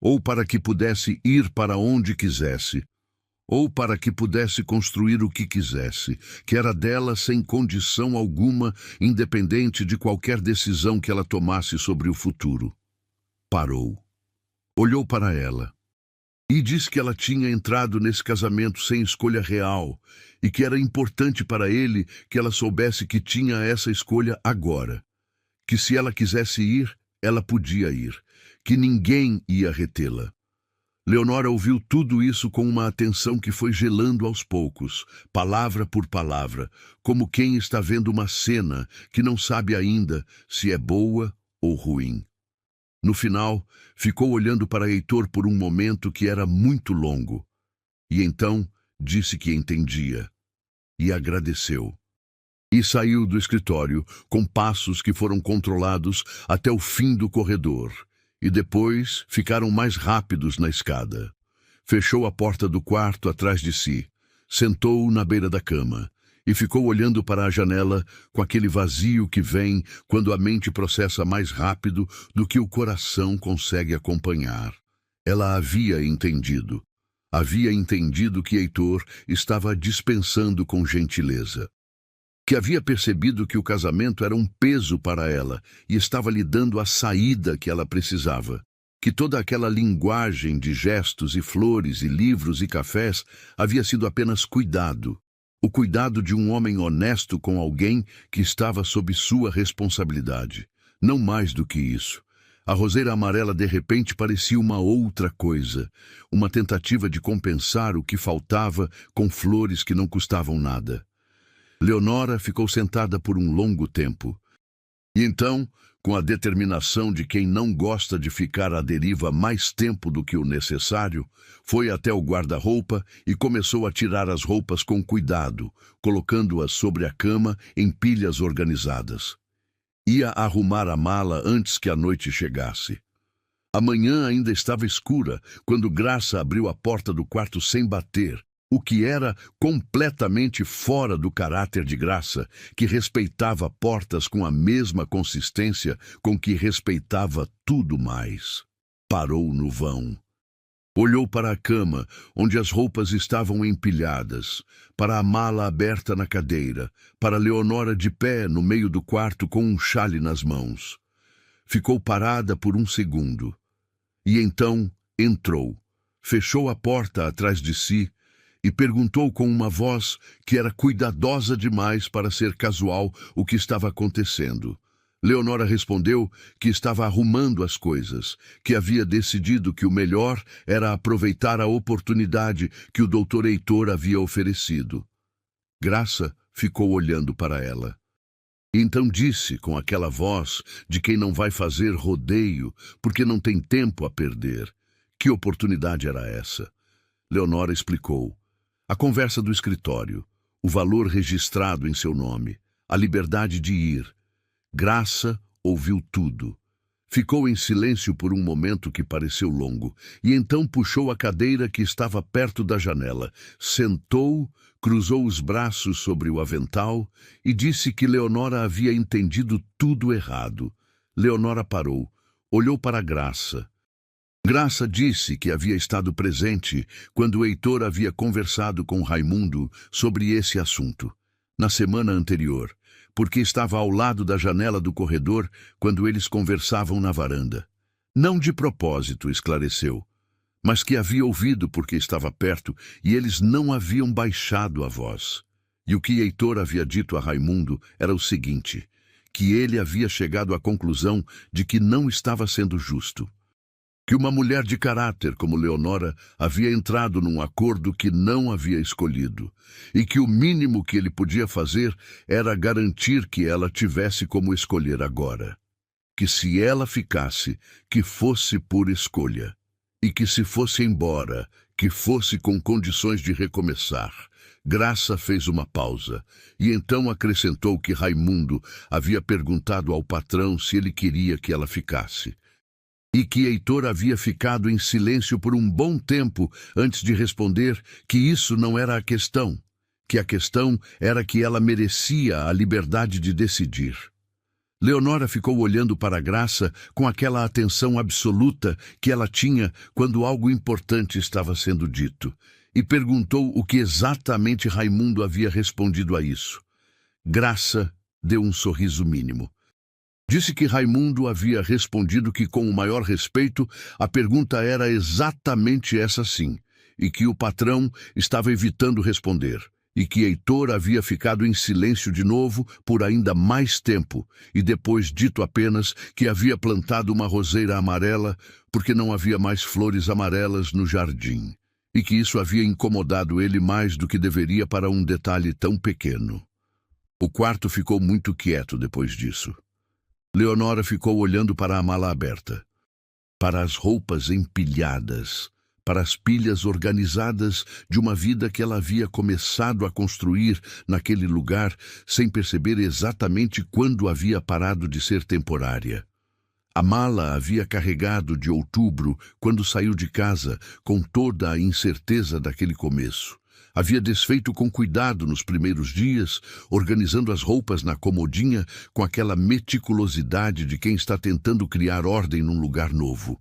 ou para que pudesse ir para onde quisesse, ou para que pudesse construir o que quisesse, que era dela sem condição alguma, independente de qualquer decisão que ela tomasse sobre o futuro. Parou. Olhou para ela. E disse que ela tinha entrado nesse casamento sem escolha real e que era importante para ele que ela soubesse que tinha essa escolha agora. Que se ela quisesse ir, ela podia ir. Que ninguém ia retê-la. Leonora ouviu tudo isso com uma atenção que foi gelando aos poucos, palavra por palavra, como quem está vendo uma cena que não sabe ainda se é boa ou ruim. No final, ficou olhando para Heitor por um momento que era muito longo. E então disse que entendia. E agradeceu. E saiu do escritório com passos que foram controlados até o fim do corredor. E depois ficaram mais rápidos na escada. Fechou a porta do quarto atrás de si. Sentou na beira da cama. E ficou olhando para a janela com aquele vazio que vem quando a mente processa mais rápido do que o coração consegue acompanhar. Ela havia entendido. Havia entendido que Heitor estava dispensando com gentileza. Que havia percebido que o casamento era um peso para ela e estava lhe dando a saída que ela precisava. Que toda aquela linguagem de gestos e flores e livros e cafés havia sido apenas cuidado. O cuidado de um homem honesto com alguém que estava sob sua responsabilidade. Não mais do que isso. A roseira amarela de repente parecia uma outra coisa, uma tentativa de compensar o que faltava com flores que não custavam nada. Leonora ficou sentada por um longo tempo. E então, com a determinação de quem não gosta de ficar à deriva mais tempo do que o necessário, foi até o guarda-roupa e começou a tirar as roupas com cuidado, colocando-as sobre a cama em pilhas organizadas. Ia arrumar a mala antes que a noite chegasse. A manhã ainda estava escura quando Graça abriu a porta do quarto sem bater, o que era completamente fora do caráter de Graça, que respeitava portas com a mesma consistência com que respeitava tudo mais. Parou no vão. Olhou para a cama, onde as roupas estavam empilhadas, para a mala aberta na cadeira, para Leonora de pé no meio do quarto com um xale nas mãos. Ficou parada por um segundo. E então entrou, fechou a porta atrás de si e perguntou com uma voz que era cuidadosa demais para ser casual o que estava acontecendo. Leonora respondeu que estava arrumando as coisas, que havia decidido que o melhor era aproveitar a oportunidade que o doutor Heitor havia oferecido. Graça ficou olhando para ela. Então disse com aquela voz de quem não vai fazer rodeio porque não tem tempo a perder. Que oportunidade era essa? Leonora explicou. A conversa do escritório, o valor registrado em seu nome, a liberdade de ir. Graça ouviu tudo. Ficou em silêncio por um momento que pareceu longo, e então puxou a cadeira que estava perto da janela, sentou, cruzou os braços sobre o avental e disse que Leonora havia entendido tudo errado. Leonora parou, olhou para Graça. Graça disse que havia estado presente quando Heitor havia conversado com Raimundo sobre esse assunto, na semana anterior, porque estava ao lado da janela do corredor quando eles conversavam na varanda. Não de propósito, esclareceu, mas que havia ouvido porque estava perto e eles não haviam baixado a voz. E o que Heitor havia dito a Raimundo era o seguinte, que ele havia chegado à conclusão de que não estava sendo justo. Que uma mulher de caráter como Leonora havia entrado num acordo que não havia escolhido, e que o mínimo que ele podia fazer era garantir que ela tivesse como escolher agora. Que se ela ficasse, que fosse por escolha, e que se fosse embora, que fosse com condições de recomeçar. Graça fez uma pausa, e então acrescentou que Raimundo havia perguntado ao patrão se ele queria que ela ficasse. E que Heitor havia ficado em silêncio por um bom tempo antes de responder que isso não era a questão, que a questão era que ela merecia a liberdade de decidir. Leonora ficou olhando para Graça com aquela atenção absoluta que ela tinha quando algo importante estava sendo dito, e perguntou o que exatamente Raimundo havia respondido a isso. Graça deu um sorriso mínimo. Disse que Raimundo havia respondido que, com o maior respeito, a pergunta era exatamente essa sim, e que o patrão estava evitando responder, e que Heitor havia ficado em silêncio de novo por ainda mais tempo, e depois dito apenas que havia plantado uma roseira amarela porque não havia mais flores amarelas no jardim, e que isso havia incomodado ele mais do que deveria para um detalhe tão pequeno. O quarto ficou muito quieto depois disso. Leonora ficou olhando para a mala aberta, para as roupas empilhadas, para as pilhas organizadas de uma vida que ela havia começado a construir naquele lugar sem perceber exatamente quando havia parado de ser temporária. A mala havia carregado de outubro quando saiu de casa com toda a incerteza daquele começo. Havia desfeito com cuidado nos primeiros dias, organizando as roupas na comodinha com aquela meticulosidade de quem está tentando criar ordem num lugar novo.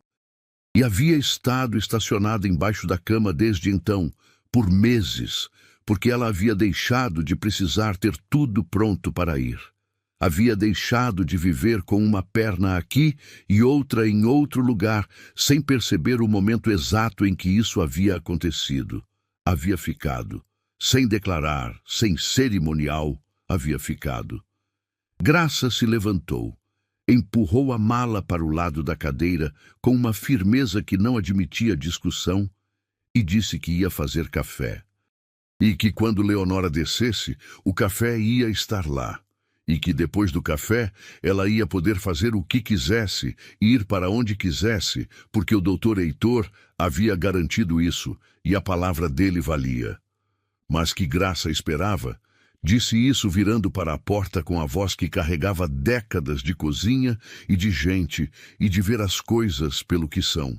E havia estado estacionada embaixo da cama desde então, por meses, porque ela havia deixado de precisar ter tudo pronto para ir. Havia deixado de viver com uma perna aqui e outra em outro lugar, sem perceber o momento exato em que isso havia acontecido. Havia ficado, sem declarar, sem cerimonial, havia ficado. Graça se levantou, Empurrou a mala para o lado da cadeira com uma firmeza que não admitia discussão e disse que ia fazer café. E que quando Leonora descesse, o café ia estar lá. E que depois do café, ela ia poder fazer o que quisesse, ir para onde quisesse, porque o doutor Heitor havia garantido isso, e a palavra dele valia. Mas que Graça esperava? Disse isso virando para a porta com a voz que carregava décadas de cozinha e de gente, e de ver as coisas pelo que são.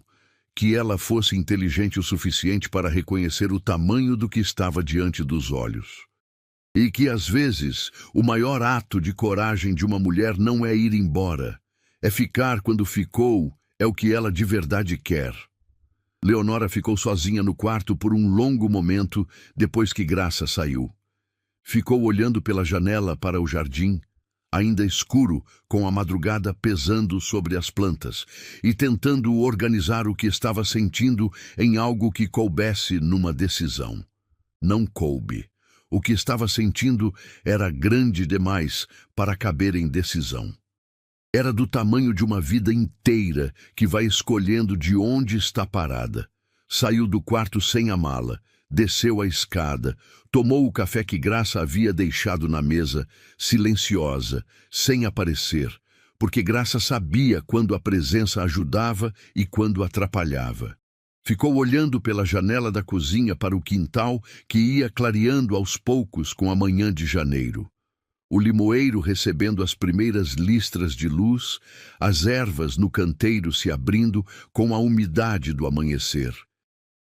Que ela fosse inteligente o suficiente para reconhecer o tamanho do que estava diante dos olhos. E que, às vezes, o maior ato de coragem de uma mulher não é ir embora. É ficar quando ficou, é o que ela de verdade quer. Leonora ficou sozinha no quarto por um longo momento depois que Graça saiu. Ficou olhando pela janela para o jardim, ainda escuro, com a madrugada pesando sobre as plantas, e tentando organizar o que estava sentindo em algo que coubesse numa decisão. Não coube. O que estava sentindo era grande demais para caber em decisão. Era do tamanho de uma vida inteira que vai escolhendo de onde está parada. Saiu do quarto sem a mala, desceu a escada, tomou o café que Graça havia deixado na mesa, silenciosa, sem aparecer, porque Graça sabia quando a presença ajudava e quando atrapalhava. Ficou olhando pela janela da cozinha para o quintal que ia clareando aos poucos com a manhã de janeiro. O limoeiro recebendo as primeiras listras de luz, as ervas no canteiro se abrindo com a umidade do amanhecer.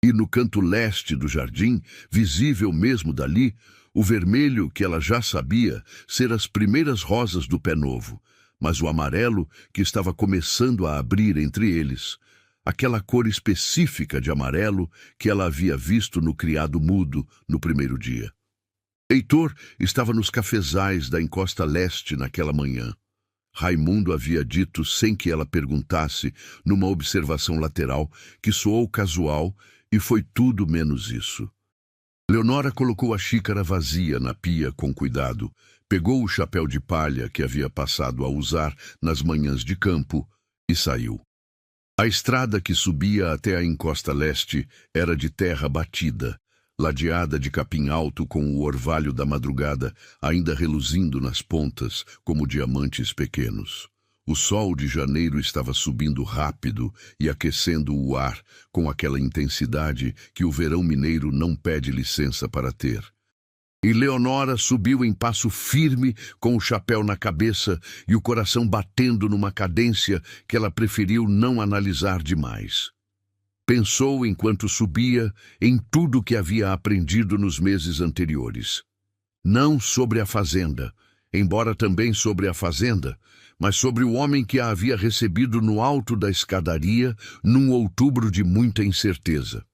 E no canto leste do jardim, visível mesmo dali, o vermelho que ela já sabia ser as primeiras rosas do pé novo, mas o amarelo que estava começando a abrir entre eles. Aquela cor específica de amarelo que ela havia visto no criado mudo no primeiro dia. Heitor estava nos cafezais da encosta leste naquela manhã. Raimundo havia dito sem que ela perguntasse, numa observação lateral, que soou casual e foi tudo menos isso. Leonora colocou a xícara vazia na pia com cuidado, pegou o chapéu de palha que havia passado a usar nas manhãs de campo e saiu. A estrada que subia até a encosta leste era de terra batida, ladeada de capim alto com o orvalho da madrugada ainda reluzindo nas pontas como diamantes pequenos. O sol de janeiro estava subindo rápido e aquecendo o ar com aquela intensidade que o verão mineiro não pede licença para ter. E Leonora subiu em passo firme, com o chapéu na cabeça e o coração batendo numa cadência que ela preferiu não analisar demais. Pensou enquanto subia em tudo que havia aprendido nos meses anteriores. Não sobre a fazenda, embora também sobre a fazenda, mas sobre o homem que a havia recebido no alto da escadaria num outubro de muita incerteza.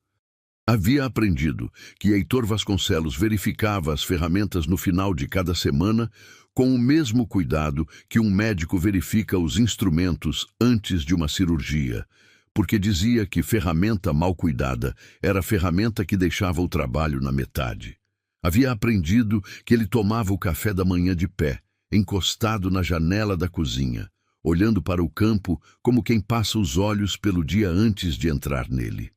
Havia aprendido que Heitor Vasconcelos verificava as ferramentas no final de cada semana com o mesmo cuidado que um médico verifica os instrumentos antes de uma cirurgia, porque dizia que ferramenta mal cuidada era a ferramenta que deixava o trabalho na metade. Havia aprendido que ele tomava o café da manhã de pé, encostado na janela da cozinha, olhando para o campo como quem passa os olhos pelo dia antes de entrar nele.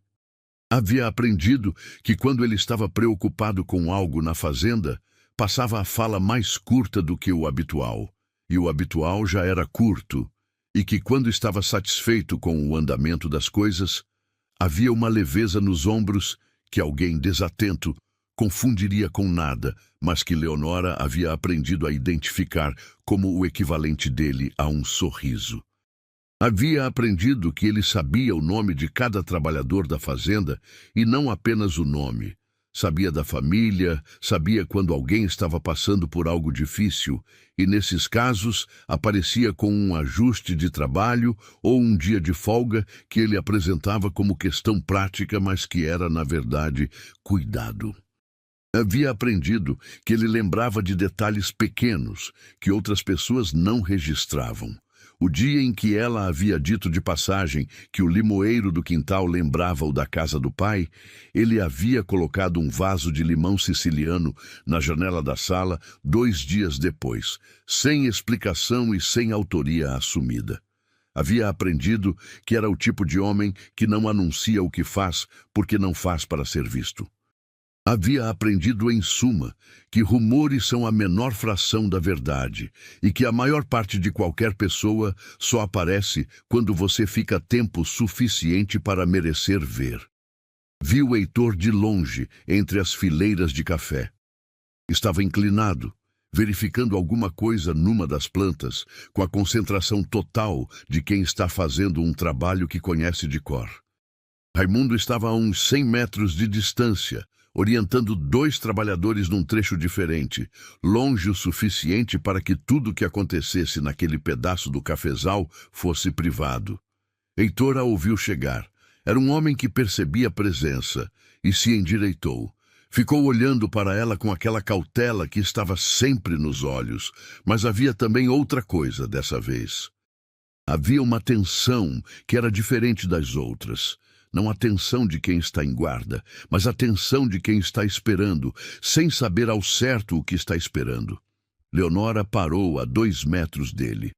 Havia aprendido que quando ele estava preocupado com algo na fazenda, passava a fala mais curta do que o habitual, e o habitual já era curto, e que quando estava satisfeito com o andamento das coisas, havia uma leveza nos ombros que alguém desatento confundiria com nada, mas que Leonora havia aprendido a identificar como o equivalente dele a um sorriso. Havia aprendido que ele sabia o nome de cada trabalhador da fazenda e não apenas o nome. Sabia da família, sabia quando alguém estava passando por algo difícil e, nesses casos, aparecia com um ajuste de trabalho ou um dia de folga que ele apresentava como questão prática, mas que era, na verdade, cuidado. Havia aprendido que ele lembrava de detalhes pequenos que outras pessoas não registravam. O dia em que ela havia dito de passagem que o limoeiro do quintal lembrava o da casa do pai, ele havia colocado um vaso de limão siciliano na janela da sala 2 dias depois, sem explicação e sem autoria assumida. Havia aprendido que era o tipo de homem que não anuncia o que faz porque não faz para ser visto. Havia aprendido, em suma, que rumores são a menor fração da verdade e que a maior parte de qualquer pessoa só aparece quando você fica tempo suficiente para merecer ver. Viu Heitor de longe, entre as fileiras de café. Estava inclinado, verificando alguma coisa numa das plantas, com a concentração total de quem está fazendo um trabalho que conhece de cor. Raimundo estava a uns 100 metros de distância, orientando 2 trabalhadores num trecho diferente, longe o suficiente para que tudo o que acontecesse naquele pedaço do cafezal fosse privado. Heitor a ouviu chegar. Era um homem que percebia a presença e se endireitou. Ficou olhando para ela com aquela cautela que estava sempre nos olhos, mas havia também outra coisa dessa vez. Havia uma tensão que era diferente das outras. Não a tensão de quem está em guarda, mas a tensão de quem está esperando, sem saber ao certo o que está esperando. Leonora parou a 2 metros dele.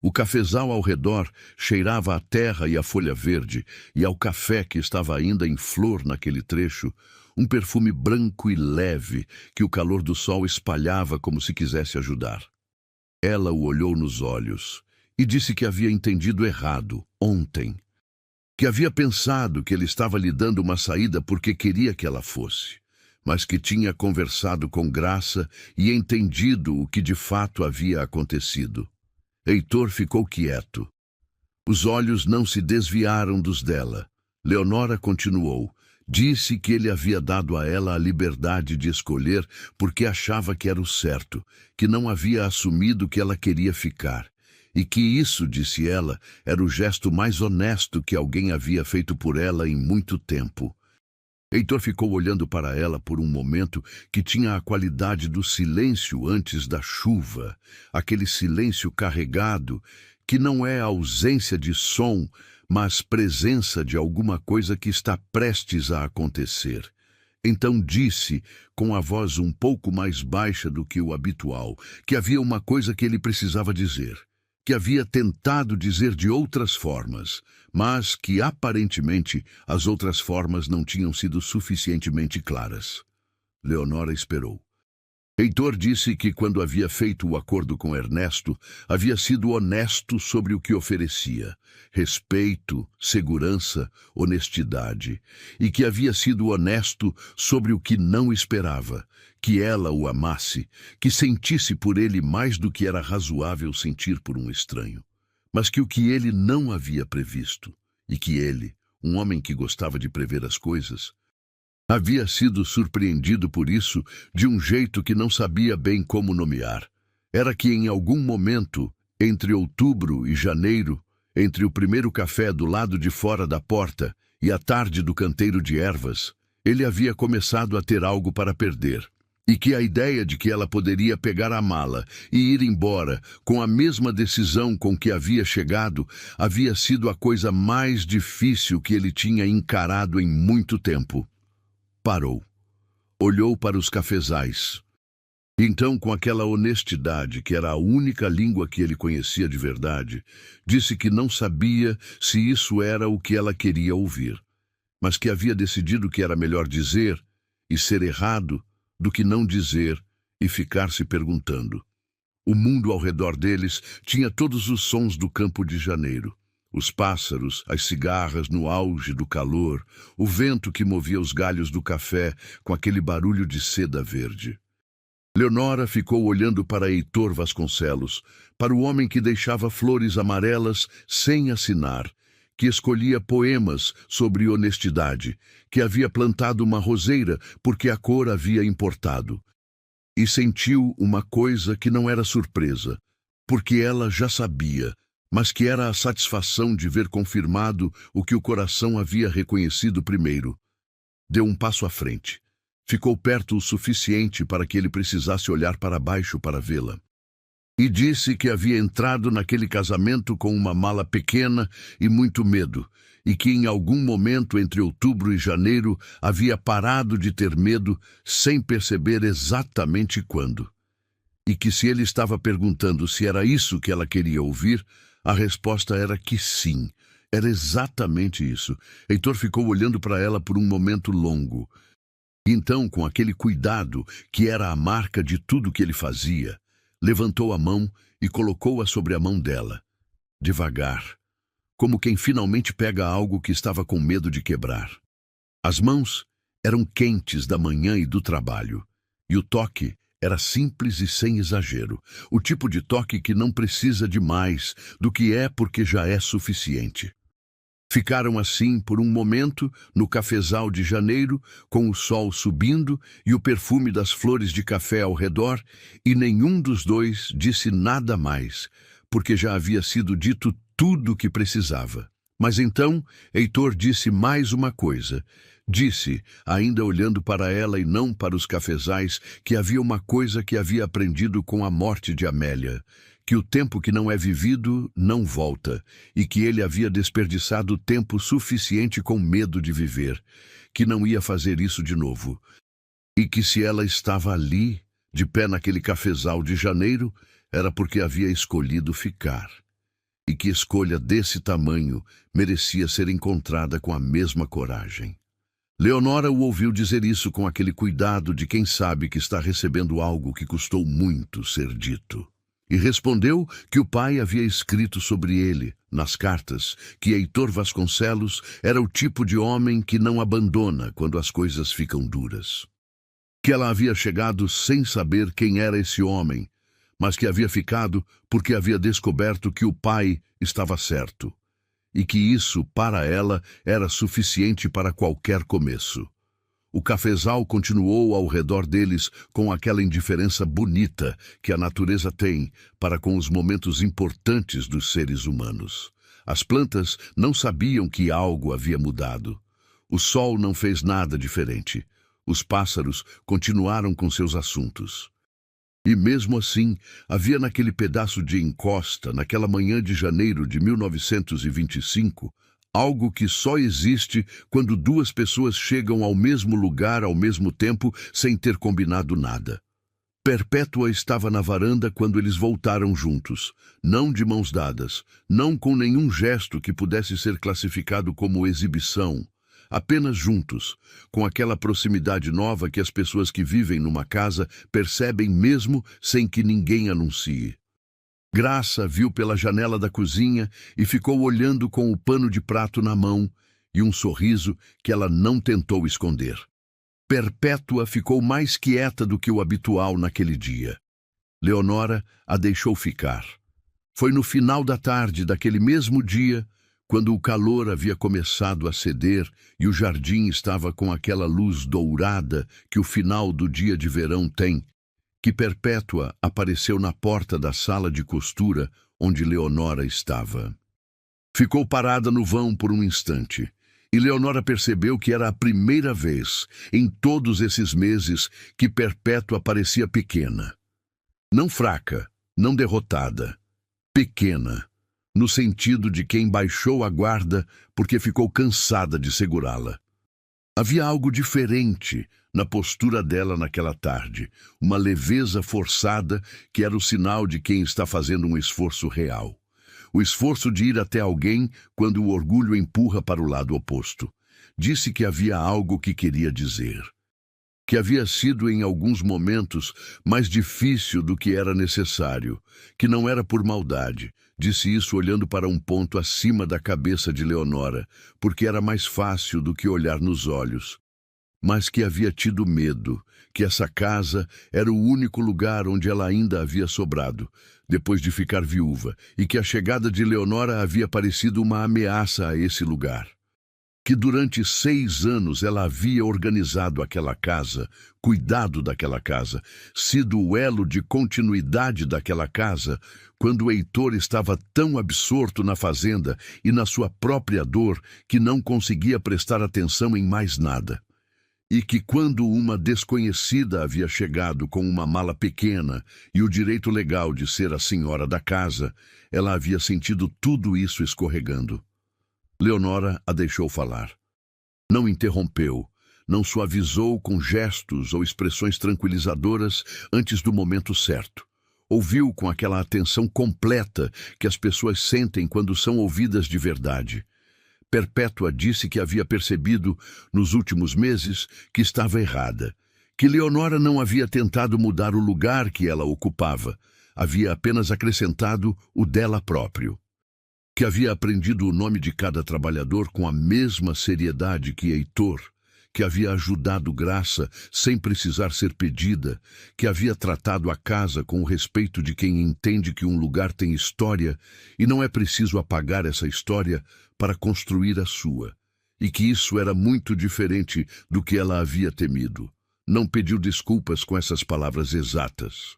O cafezal ao redor cheirava a terra e a folha verde, e ao café que estava ainda em flor naquele trecho, um perfume branco e leve que o calor do sol espalhava como se quisesse ajudar. Ela o olhou nos olhos e disse que havia entendido errado ontem, que havia pensado que ele estava lhe dando uma saída porque queria que ela fosse, mas que tinha conversado com graça e entendido o que de fato havia acontecido. Heitor ficou quieto. Os olhos não se desviaram dos dela. Leonora continuou. Disse que ele havia dado a ela a liberdade de escolher porque achava que era o certo, que não havia assumido que ela queria ficar. E que isso, disse ela, era o gesto mais honesto que alguém havia feito por ela em muito tempo. Heitor ficou olhando para ela por um momento que tinha a qualidade do silêncio antes da chuva, aquele silêncio carregado, que não é ausência de som, mas presença de alguma coisa que está prestes a acontecer. Então disse, com a voz um pouco mais baixa do que o habitual, que havia uma coisa que ele precisava dizer, que havia tentado dizer de outras formas, mas que aparentemente as outras formas não tinham sido suficientemente claras. Leonora esperou. Heitor disse que quando havia feito o acordo com Ernesto, havia sido honesto sobre o que oferecia, respeito, segurança, honestidade, e que havia sido honesto sobre o que não esperava, que ela o amasse, que sentisse por ele mais do que era razoável sentir por um estranho, mas que o que ele não havia previsto, e que ele, um homem que gostava de prever as coisas, havia sido surpreendido por isso de um jeito que não sabia bem como nomear. Era que em algum momento, entre outubro e janeiro, entre o primeiro café do lado de fora da porta e a tarde do canteiro de ervas, ele havia começado a ter algo para perder. E que a ideia de que ela poderia pegar a mala e ir embora com a mesma decisão com que havia chegado havia sido a coisa mais difícil que ele tinha encarado em muito tempo. Parou. Olhou para os cafezais. Então, com aquela honestidade, que era a única língua que ele conhecia de verdade, disse que não sabia se isso era o que ela queria ouvir, mas que havia decidido que era melhor dizer e ser errado do que não dizer e ficar se perguntando. O mundo ao redor deles tinha todos os sons do Campo de Janeiro. Os pássaros, as cigarras no auge do calor, o vento que movia os galhos do café com aquele barulho de seda verde. Leonora ficou olhando para Heitor Vasconcelos, para o homem que deixava flores amarelas sem assinar, que escolhia poemas sobre honestidade, que havia plantado uma roseira porque a cor havia importado. E sentiu uma coisa que não era surpresa, porque ela já sabia, mas que era a satisfação de ver confirmado o que o coração havia reconhecido primeiro. Deu um passo à frente. Ficou perto o suficiente para que ele precisasse olhar para baixo para vê-la. e disse que havia entrado naquele casamento com uma mala pequena e muito medo, e que em algum momento entre outubro e janeiro havia parado de ter medo sem perceber exatamente quando. E que se ele estava perguntando se era isso que ela queria ouvir, a resposta era que sim, era exatamente isso. Heitor ficou olhando para ela por um momento longo. Então, com aquele cuidado que era a marca de tudo que ele fazia, levantou a mão e colocou-a sobre a mão dela, devagar, como quem finalmente pega algo que estava com medo de quebrar. As mãos eram quentes da manhã e do trabalho, e o toque era simples e sem exagero, o tipo de toque que não precisa de mais do que é porque já é suficiente. Ficaram assim por um momento no cafezal de janeiro, com o sol subindo e o perfume das flores de café ao redor, e nenhum dos dois disse nada mais, porque já havia sido dito tudo o que precisava. Mas então Heitor disse mais uma coisa. Disse, ainda olhando para ela e não para os cafezais, que havia uma coisa que havia aprendido com a morte de Amélia, que o tempo que não é vivido não volta, e que ele havia desperdiçado tempo suficiente com medo de viver, que não ia fazer isso de novo, e que se ela estava ali, de pé naquele cafezal de janeiro, era porque havia escolhido ficar, e que escolha desse tamanho merecia ser encontrada com a mesma coragem. Leonora o ouviu dizer isso com aquele cuidado de quem sabe que está recebendo algo que custou muito ser dito. E respondeu que o pai havia escrito sobre ele, nas cartas, que Heitor Vasconcelos era o tipo de homem que não abandona quando as coisas ficam duras. Que ela havia chegado sem saber quem era esse homem, mas que havia ficado porque havia descoberto que o pai estava certo, e que isso, para ela, era suficiente para qualquer começo. O cafezal continuou ao redor deles com aquela indiferença bonita que a natureza tem para com os momentos importantes dos seres humanos. As plantas não sabiam que algo havia mudado. O sol não fez nada diferente. Os pássaros continuaram com seus assuntos. E mesmo assim, havia naquele pedaço de encosta, naquela manhã de janeiro de 1925, algo que só existe quando duas pessoas chegam ao mesmo lugar ao mesmo tempo sem ter combinado nada. Perpétua estava na varanda quando eles voltaram juntos, não de mãos dadas, não com nenhum gesto que pudesse ser classificado como exibição, apenas juntos, com aquela proximidade nova que as pessoas que vivem numa casa percebem mesmo sem que ninguém anuncie. Graça viu pela janela da cozinha e ficou olhando com o pano de prato na mão e um sorriso que ela não tentou esconder. Perpétua ficou mais quieta do que o habitual naquele dia. Leonora a deixou ficar. Foi no final da tarde daquele mesmo dia, quando o calor havia começado a ceder e o jardim estava com aquela luz dourada que o final do dia de verão tem, que Perpétua apareceu na porta da sala de costura onde Leonora estava. Ficou parada no vão por um instante, e Leonora percebeu que era a primeira vez, em todos esses meses, que Perpétua parecia pequena. Não fraca, não derrotada. Pequena, no sentido de quem baixou a guarda porque ficou cansada de segurá-la. Havia algo diferente na postura dela naquela tarde, uma leveza forçada que era o sinal de quem está fazendo um esforço real. O esforço de ir até alguém quando o orgulho empurra para o lado oposto. Disse que havia algo que queria dizer. Que havia sido em alguns momentos mais difícil do que era necessário, que não era por maldade. Disse isso olhando para um ponto acima da cabeça de Leonora, porque era mais fácil do que olhar nos olhos. Mas que havia tido medo, que essa casa era o único lugar onde ela ainda havia sobrado, depois de ficar viúva, e que a chegada de Leonora havia parecido uma ameaça a esse lugar. Que durante 6 anos ela havia organizado aquela casa, cuidado daquela casa, sido o elo de continuidade daquela casa, quando o Heitor estava tão absorto na fazenda e na sua própria dor que não conseguia prestar atenção em mais nada. E que quando uma desconhecida havia chegado com uma mala pequena e o direito legal de ser a senhora da casa, ela havia sentido tudo isso escorregando. Leonora a deixou falar. Não interrompeu, não suavizou com gestos ou expressões tranquilizadoras antes do momento certo. Ouviu com aquela atenção completa que as pessoas sentem quando são ouvidas de verdade. Perpétua disse que havia percebido, nos últimos meses, que estava errada, que Leonora não havia tentado mudar o lugar que ela ocupava, havia apenas acrescentado o dela próprio. Que havia aprendido o nome de cada trabalhador com a mesma seriedade que Heitor, que havia ajudado Graça sem precisar ser pedida, que havia tratado a casa com o respeito de quem entende que um lugar tem história e não é preciso apagar essa história para construir a sua, e que isso era muito diferente do que ela havia temido. Não pediu desculpas com essas palavras exatas.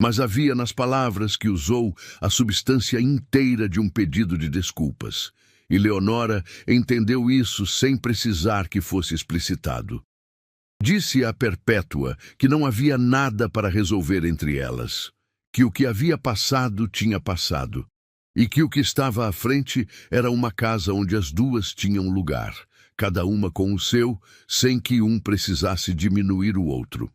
Mas havia nas palavras que usou a substância inteira de um pedido de desculpas. E Leonora entendeu isso sem precisar que fosse explicitado. Disse a Perpétua que não havia nada para resolver entre elas, que o que havia passado tinha passado, e que o que estava à frente era uma casa onde as duas tinham lugar, cada uma com o seu, sem que um precisasse diminuir o outro.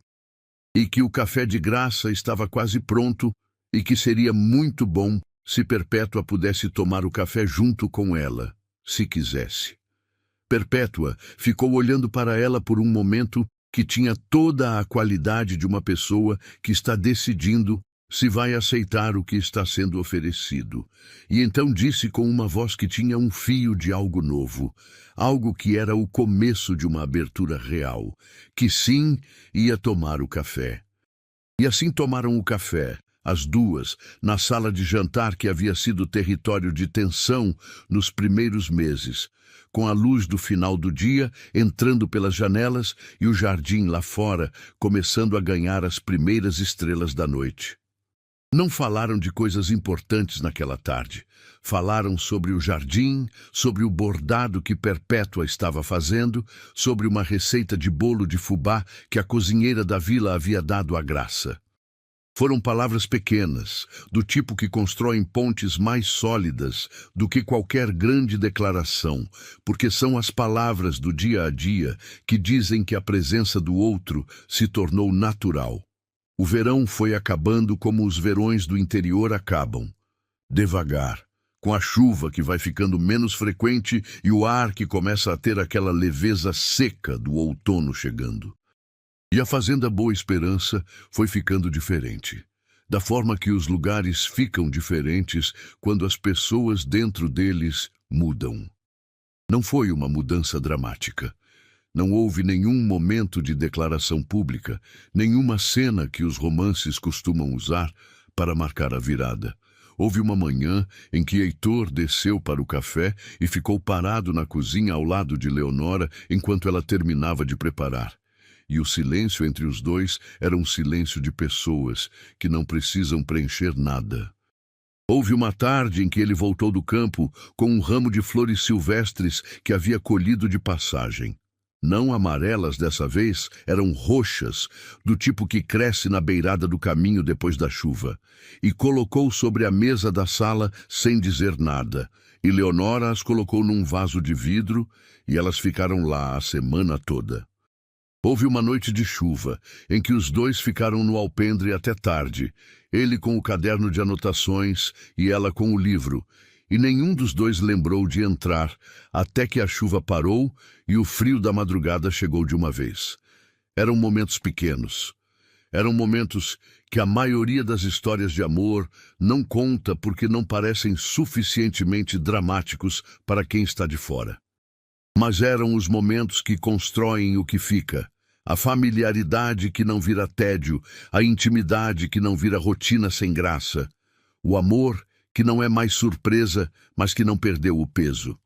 E que o café de Graça estava quase pronto e que seria muito bom se Perpétua pudesse tomar o café junto com ela, se quisesse. Perpétua ficou olhando para ela por um momento que tinha toda a qualidade de uma pessoa que está decidindo se vai aceitar o que está sendo oferecido. E então disse com uma voz que tinha um fio de algo novo, algo que era o começo de uma abertura real, que sim, ia tomar o café. E assim tomaram o café, as duas, na sala de jantar que havia sido território de tensão nos primeiros meses, com a luz do final do dia entrando pelas janelas e o jardim lá fora começando a ganhar as primeiras estrelas da noite. Não falaram de coisas importantes naquela tarde. Falaram sobre o jardim, sobre o bordado que Perpétua estava fazendo, sobre uma receita de bolo de fubá que a cozinheira da vila havia dado à Graça. Foram palavras pequenas, do tipo que constroem pontes mais sólidas do que qualquer grande declaração, porque são as palavras do dia a dia que dizem que a presença do outro se tornou natural. O verão foi acabando como os verões do interior acabam, devagar, com a chuva que vai ficando menos frequente e o ar que começa a ter aquela leveza seca do outono chegando. E a fazenda Boa Esperança foi ficando diferente, da forma que os lugares ficam diferentes quando as pessoas dentro deles mudam. Não foi uma mudança dramática. Não houve nenhum momento de declaração pública, nenhuma cena que os romances costumam usar para marcar a virada. Houve uma manhã em que Heitor desceu para o café e ficou parado na cozinha ao lado de Leonora enquanto ela terminava de preparar. E o silêncio entre os dois era um silêncio de pessoas que não precisam preencher nada. Houve uma tarde em que ele voltou do campo com um ramo de flores silvestres que havia colhido de passagem. Não amarelas dessa vez, eram roxas, do tipo que cresce na beirada do caminho depois da chuva, e colocou sobre a mesa da sala sem dizer nada, e Leonora as colocou num vaso de vidro, e elas ficaram lá a semana toda. Houve uma noite de chuva, em que os dois ficaram no alpendre até tarde, ele com o caderno de anotações e ela com o livro, e nenhum dos dois lembrou de entrar, até que a chuva parou e o frio da madrugada chegou de uma vez. Eram momentos pequenos. Eram momentos que a maioria das histórias de amor não conta porque não parecem suficientemente dramáticos para quem está de fora. Mas eram os momentos que constroem o que fica. A familiaridade que não vira tédio, a intimidade que não vira rotina sem graça. O amor que não é mais surpresa, mas que não perdeu o peso.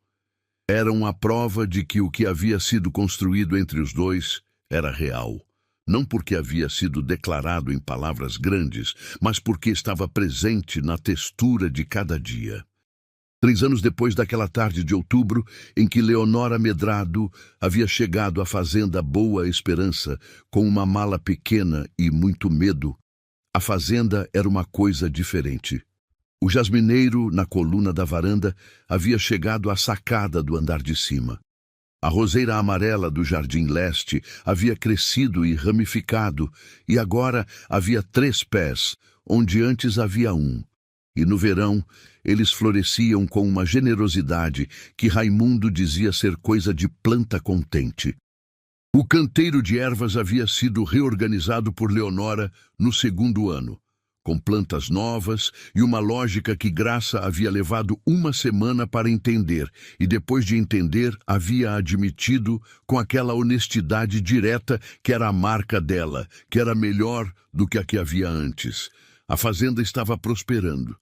Eram a prova de que o que havia sido construído entre os dois era real. Não porque havia sido declarado em palavras grandes, mas porque estava presente na textura de cada dia. 3 anos depois daquela tarde de outubro em que Leonora Medrado havia chegado à fazenda Boa Esperança com uma mala pequena e muito medo, a fazenda era uma coisa diferente. O jasmineiro, na coluna da varanda, havia chegado à sacada do andar de cima. A roseira amarela do jardim leste havia crescido e ramificado, e agora havia 3 pés, onde antes havia um. E no verão, eles floresciam com uma generosidade que Raimundo dizia ser coisa de planta contente. O canteiro de ervas havia sido reorganizado por Leonora no 2º ano, com plantas novas e uma lógica que Graça havia levado 1 semana para entender, e depois de entender havia admitido com aquela honestidade direta que era a marca dela, que era melhor do que a que havia antes. A fazenda estava prosperando.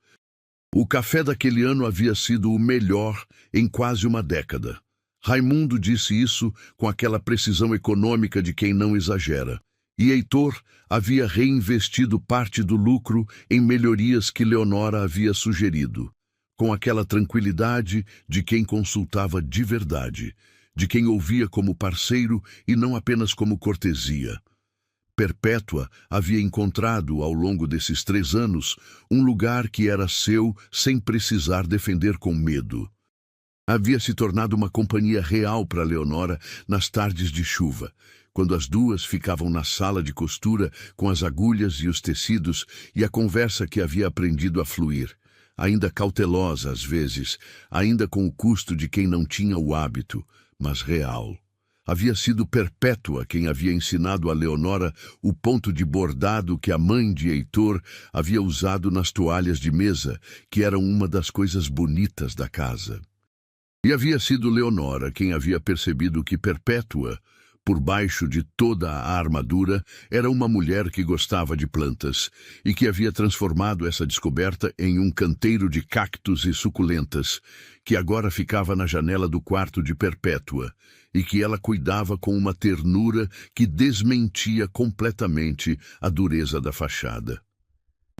O café daquele ano havia sido o melhor em quase uma década. Raimundo disse isso com aquela precisão econômica de quem não exagera. E Heitor havia reinvestido parte do lucro em melhorias que Leonora havia sugerido, com aquela tranquilidade de quem consultava de verdade, de quem ouvia como parceiro e não apenas como cortesia. Perpétua havia encontrado, ao longo desses 3 anos, um lugar que era seu sem precisar defender com medo. Havia se tornado uma companhia real para Leonora nas tardes de chuva, quando as duas ficavam na sala de costura com as agulhas e os tecidos e a conversa que havia aprendido a fluir, ainda cautelosa às vezes, ainda com o custo de quem não tinha o hábito, mas real. Havia sido Perpétua quem havia ensinado a Leonora o ponto de bordado que a mãe de Heitor havia usado nas toalhas de mesa, que eram uma das coisas bonitas da casa. E havia sido Leonora quem havia percebido que Perpétua, por baixo de toda a armadura, era uma mulher que gostava de plantas e que havia transformado essa descoberta em um canteiro de cactos e suculentas, que agora ficava na janela do quarto de Perpétua e que ela cuidava com uma ternura que desmentia completamente a dureza da fachada.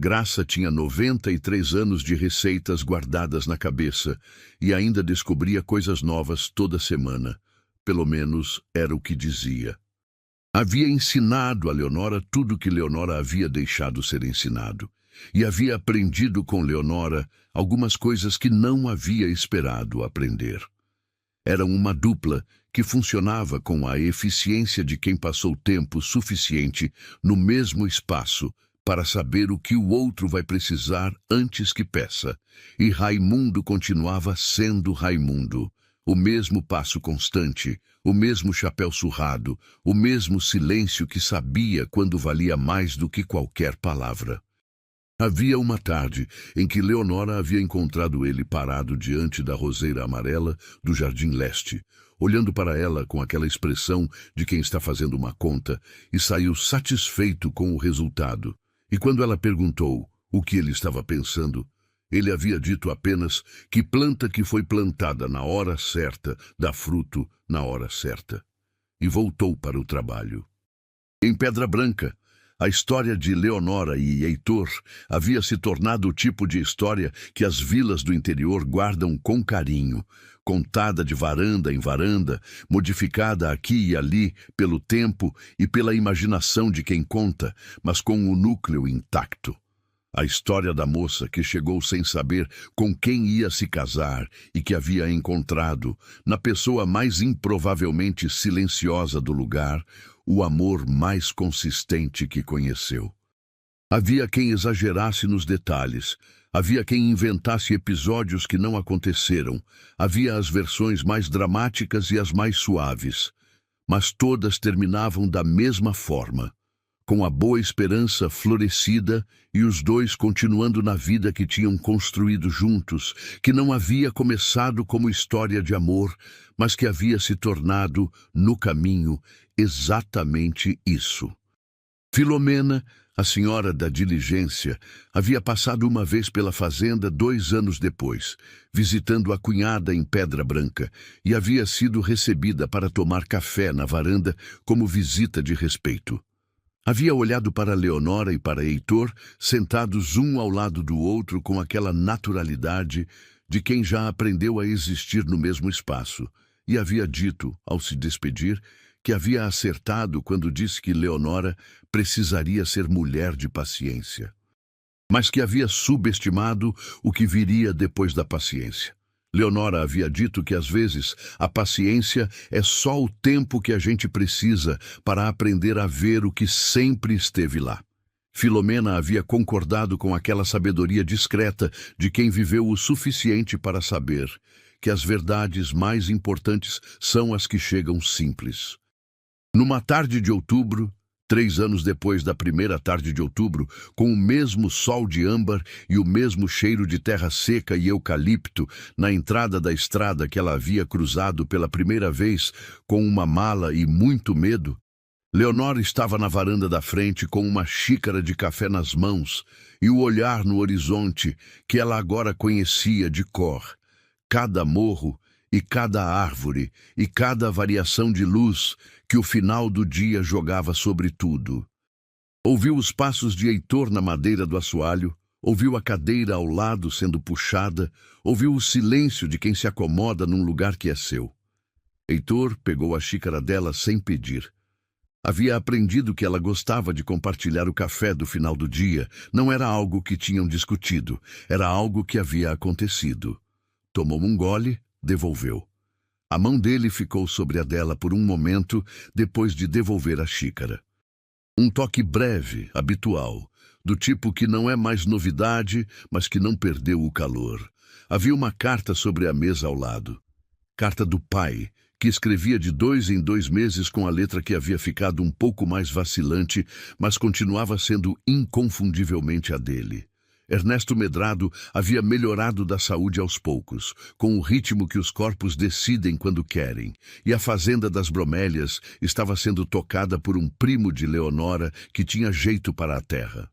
Graça tinha 93 anos de receitas guardadas na cabeça e ainda descobria coisas novas toda semana. Pelo menos era o que dizia. Havia ensinado a Leonora tudo que Leonora havia deixado ser ensinado. E havia aprendido com Leonora algumas coisas que não havia esperado aprender. Eram uma dupla que funcionava com a eficiência de quem passou tempo suficiente no mesmo espaço para saber o que o outro vai precisar antes que peça, e Raimundo continuava sendo Raimundo, o mesmo passo constante, o mesmo chapéu surrado, o mesmo silêncio que sabia quando valia mais do que qualquer palavra. Havia uma tarde em que Leonora havia encontrado ele parado diante da roseira amarela do jardim leste, olhando para ela com aquela expressão de quem está fazendo uma conta, e saiu satisfeito com o resultado. E quando ela perguntou o que ele estava pensando, ele havia dito apenas que planta que foi plantada na hora certa dá fruto na hora certa. E voltou para o trabalho. Em Pedra Branca, a história de Leonora e Heitor havia se tornado o tipo de história que as vilas do interior guardam com carinho, contada de varanda em varanda, modificada aqui e ali pelo tempo e pela imaginação de quem conta, mas com o núcleo intacto. A história da moça que chegou sem saber com quem ia se casar e que havia encontrado, na pessoa mais improvavelmente silenciosa do lugar, o amor mais consistente que conheceu. Havia quem exagerasse nos detalhes, havia quem inventasse episódios que não aconteceram, havia as versões mais dramáticas e as mais suaves, mas todas terminavam da mesma forma, com a boa esperança florescida e os dois continuando na vida que tinham construído juntos, que não havia começado como história de amor, mas que havia se tornado, no caminho, exatamente isso. Filomena, a senhora da diligência, havia passado uma vez pela fazenda 2 anos depois, visitando a cunhada em Pedra Branca, e havia sido recebida para tomar café na varanda como visita de respeito. Havia olhado para Leonora e para Heitor, sentados um ao lado do outro com aquela naturalidade de quem já aprendeu a existir no mesmo espaço, e havia dito, ao se despedir, que havia acertado quando disse que Leonora precisaria ser mulher de paciência, mas que havia subestimado o que viria depois da paciência. Leonora havia dito que às vezes a paciência é só o tempo que a gente precisa para aprender a ver o que sempre esteve lá. Filomena havia concordado com aquela sabedoria discreta de quem viveu o suficiente para saber que as verdades mais importantes são as que chegam simples. Numa tarde de outubro, 3 anos depois da primeira tarde de outubro, com o mesmo sol de âmbar e o mesmo cheiro de terra seca e eucalipto na entrada da estrada que ela havia cruzado pela primeira vez com uma mala e muito medo, Leonora estava na varanda da frente com uma xícara de café nas mãos e o olhar no horizonte que ela agora conhecia de cor. Cada morro e cada árvore e cada variação de luz que o final do dia jogava sobre tudo. Ouviu os passos de Heitor na madeira do assoalho, ouviu a cadeira ao lado sendo puxada, ouviu o silêncio de quem se acomoda num lugar que é seu. Heitor pegou a xícara dela sem pedir. Havia aprendido que ela gostava de compartilhar o café do final do dia. Não era algo que tinham discutido, era algo que havia acontecido. Tomou um gole, devolveu. A mão dele ficou sobre a dela por um momento, depois de devolver a xícara. Um toque breve, habitual, do tipo que não é mais novidade, mas que não perdeu o calor. Havia uma carta sobre a mesa ao lado. Carta do pai, que escrevia de 2 em 2 meses com a letra que havia ficado um pouco mais vacilante, mas continuava sendo inconfundivelmente a dele. Ernesto Medrado havia melhorado da saúde aos poucos, com o ritmo que os corpos decidem quando querem, e a fazenda das Bromélias estava sendo tocada por um primo de Leonora que tinha jeito para a terra.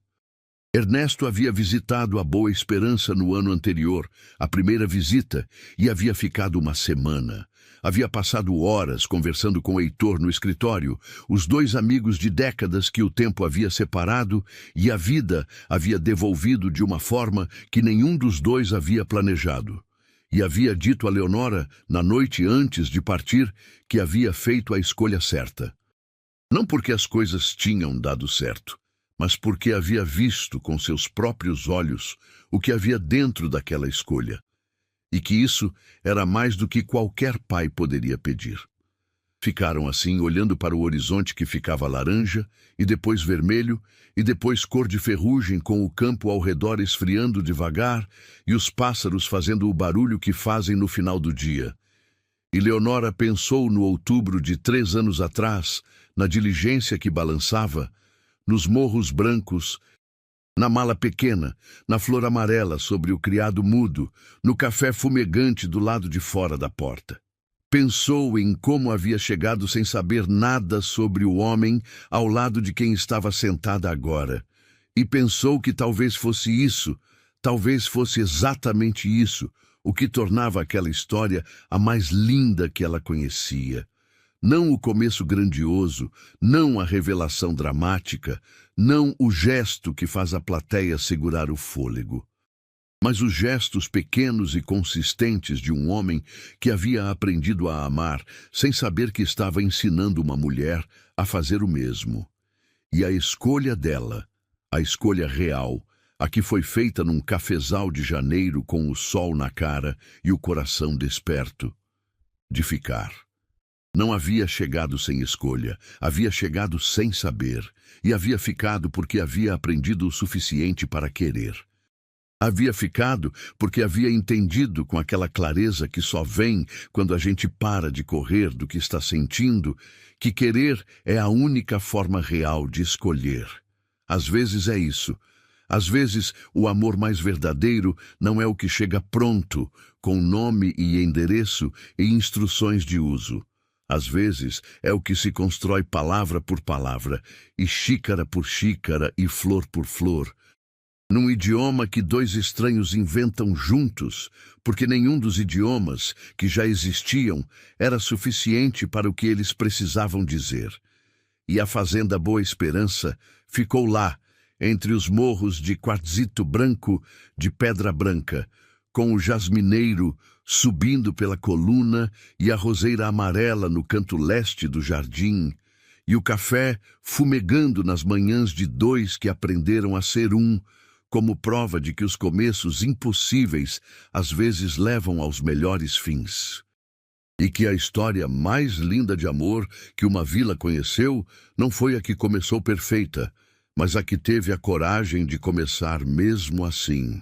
Ernesto havia visitado a Boa Esperança no ano anterior, a primeira visita, e havia ficado uma semana. Havia passado horas conversando com Heitor no escritório, os dois amigos de décadas que o tempo havia separado e a vida havia devolvido de uma forma que nenhum dos dois havia planejado. E havia dito a Leonora, na noite antes de partir, que havia feito a escolha certa. Não porque as coisas tinham dado certo, mas porque havia visto com seus próprios olhos o que havia dentro daquela escolha. E que isso era mais do que qualquer pai poderia pedir. Ficaram assim, olhando para o horizonte que ficava laranja, e depois vermelho, e depois cor de ferrugem, com o campo ao redor esfriando devagar, e os pássaros fazendo o barulho que fazem no final do dia. E Leonora pensou no outubro de 3 anos atrás, na diligência que balançava, nos morros brancos, na mala pequena, na flor amarela sobre o criado mudo, no café fumegante do lado de fora da porta. Pensou em como havia chegado sem saber nada sobre o homem ao lado de quem estava sentada agora. E pensou que talvez fosse isso, talvez fosse exatamente isso, o que tornava aquela história a mais linda que ela conhecia. Não o começo grandioso, não a revelação dramática, não o gesto que faz a plateia segurar o fôlego, mas os gestos pequenos e consistentes de um homem que havia aprendido a amar sem saber que estava ensinando uma mulher a fazer o mesmo. E a escolha dela, a escolha real, a que foi feita num cafezal de janeiro com o sol na cara e o coração desperto, de ficar. Não havia chegado sem escolha, havia chegado sem saber, e havia ficado porque havia aprendido o suficiente para querer. Havia ficado porque havia entendido com aquela clareza que só vem quando a gente para de correr do que está sentindo, que querer é a única forma real de escolher. Às vezes é isso. Às vezes, o amor mais verdadeiro não é o que chega pronto, com nome e endereço e instruções de uso. Às vezes, é o que se constrói palavra por palavra, e xícara por xícara e flor por flor, num idioma que 2 estranhos inventam juntos, porque nenhum dos idiomas que já existiam era suficiente para o que eles precisavam dizer. E a fazenda Boa Esperança ficou lá, entre os morros de quartzito branco de pedra branca, com o jasmineiro subindo pela coluna e a roseira amarela no canto leste do jardim, e o café fumegando nas manhãs de dois que aprenderam a ser um, como prova de que os começos impossíveis às vezes levam aos melhores fins. E que a história mais linda de amor que uma vila conheceu não foi a que começou perfeita, mas a que teve a coragem de começar mesmo assim.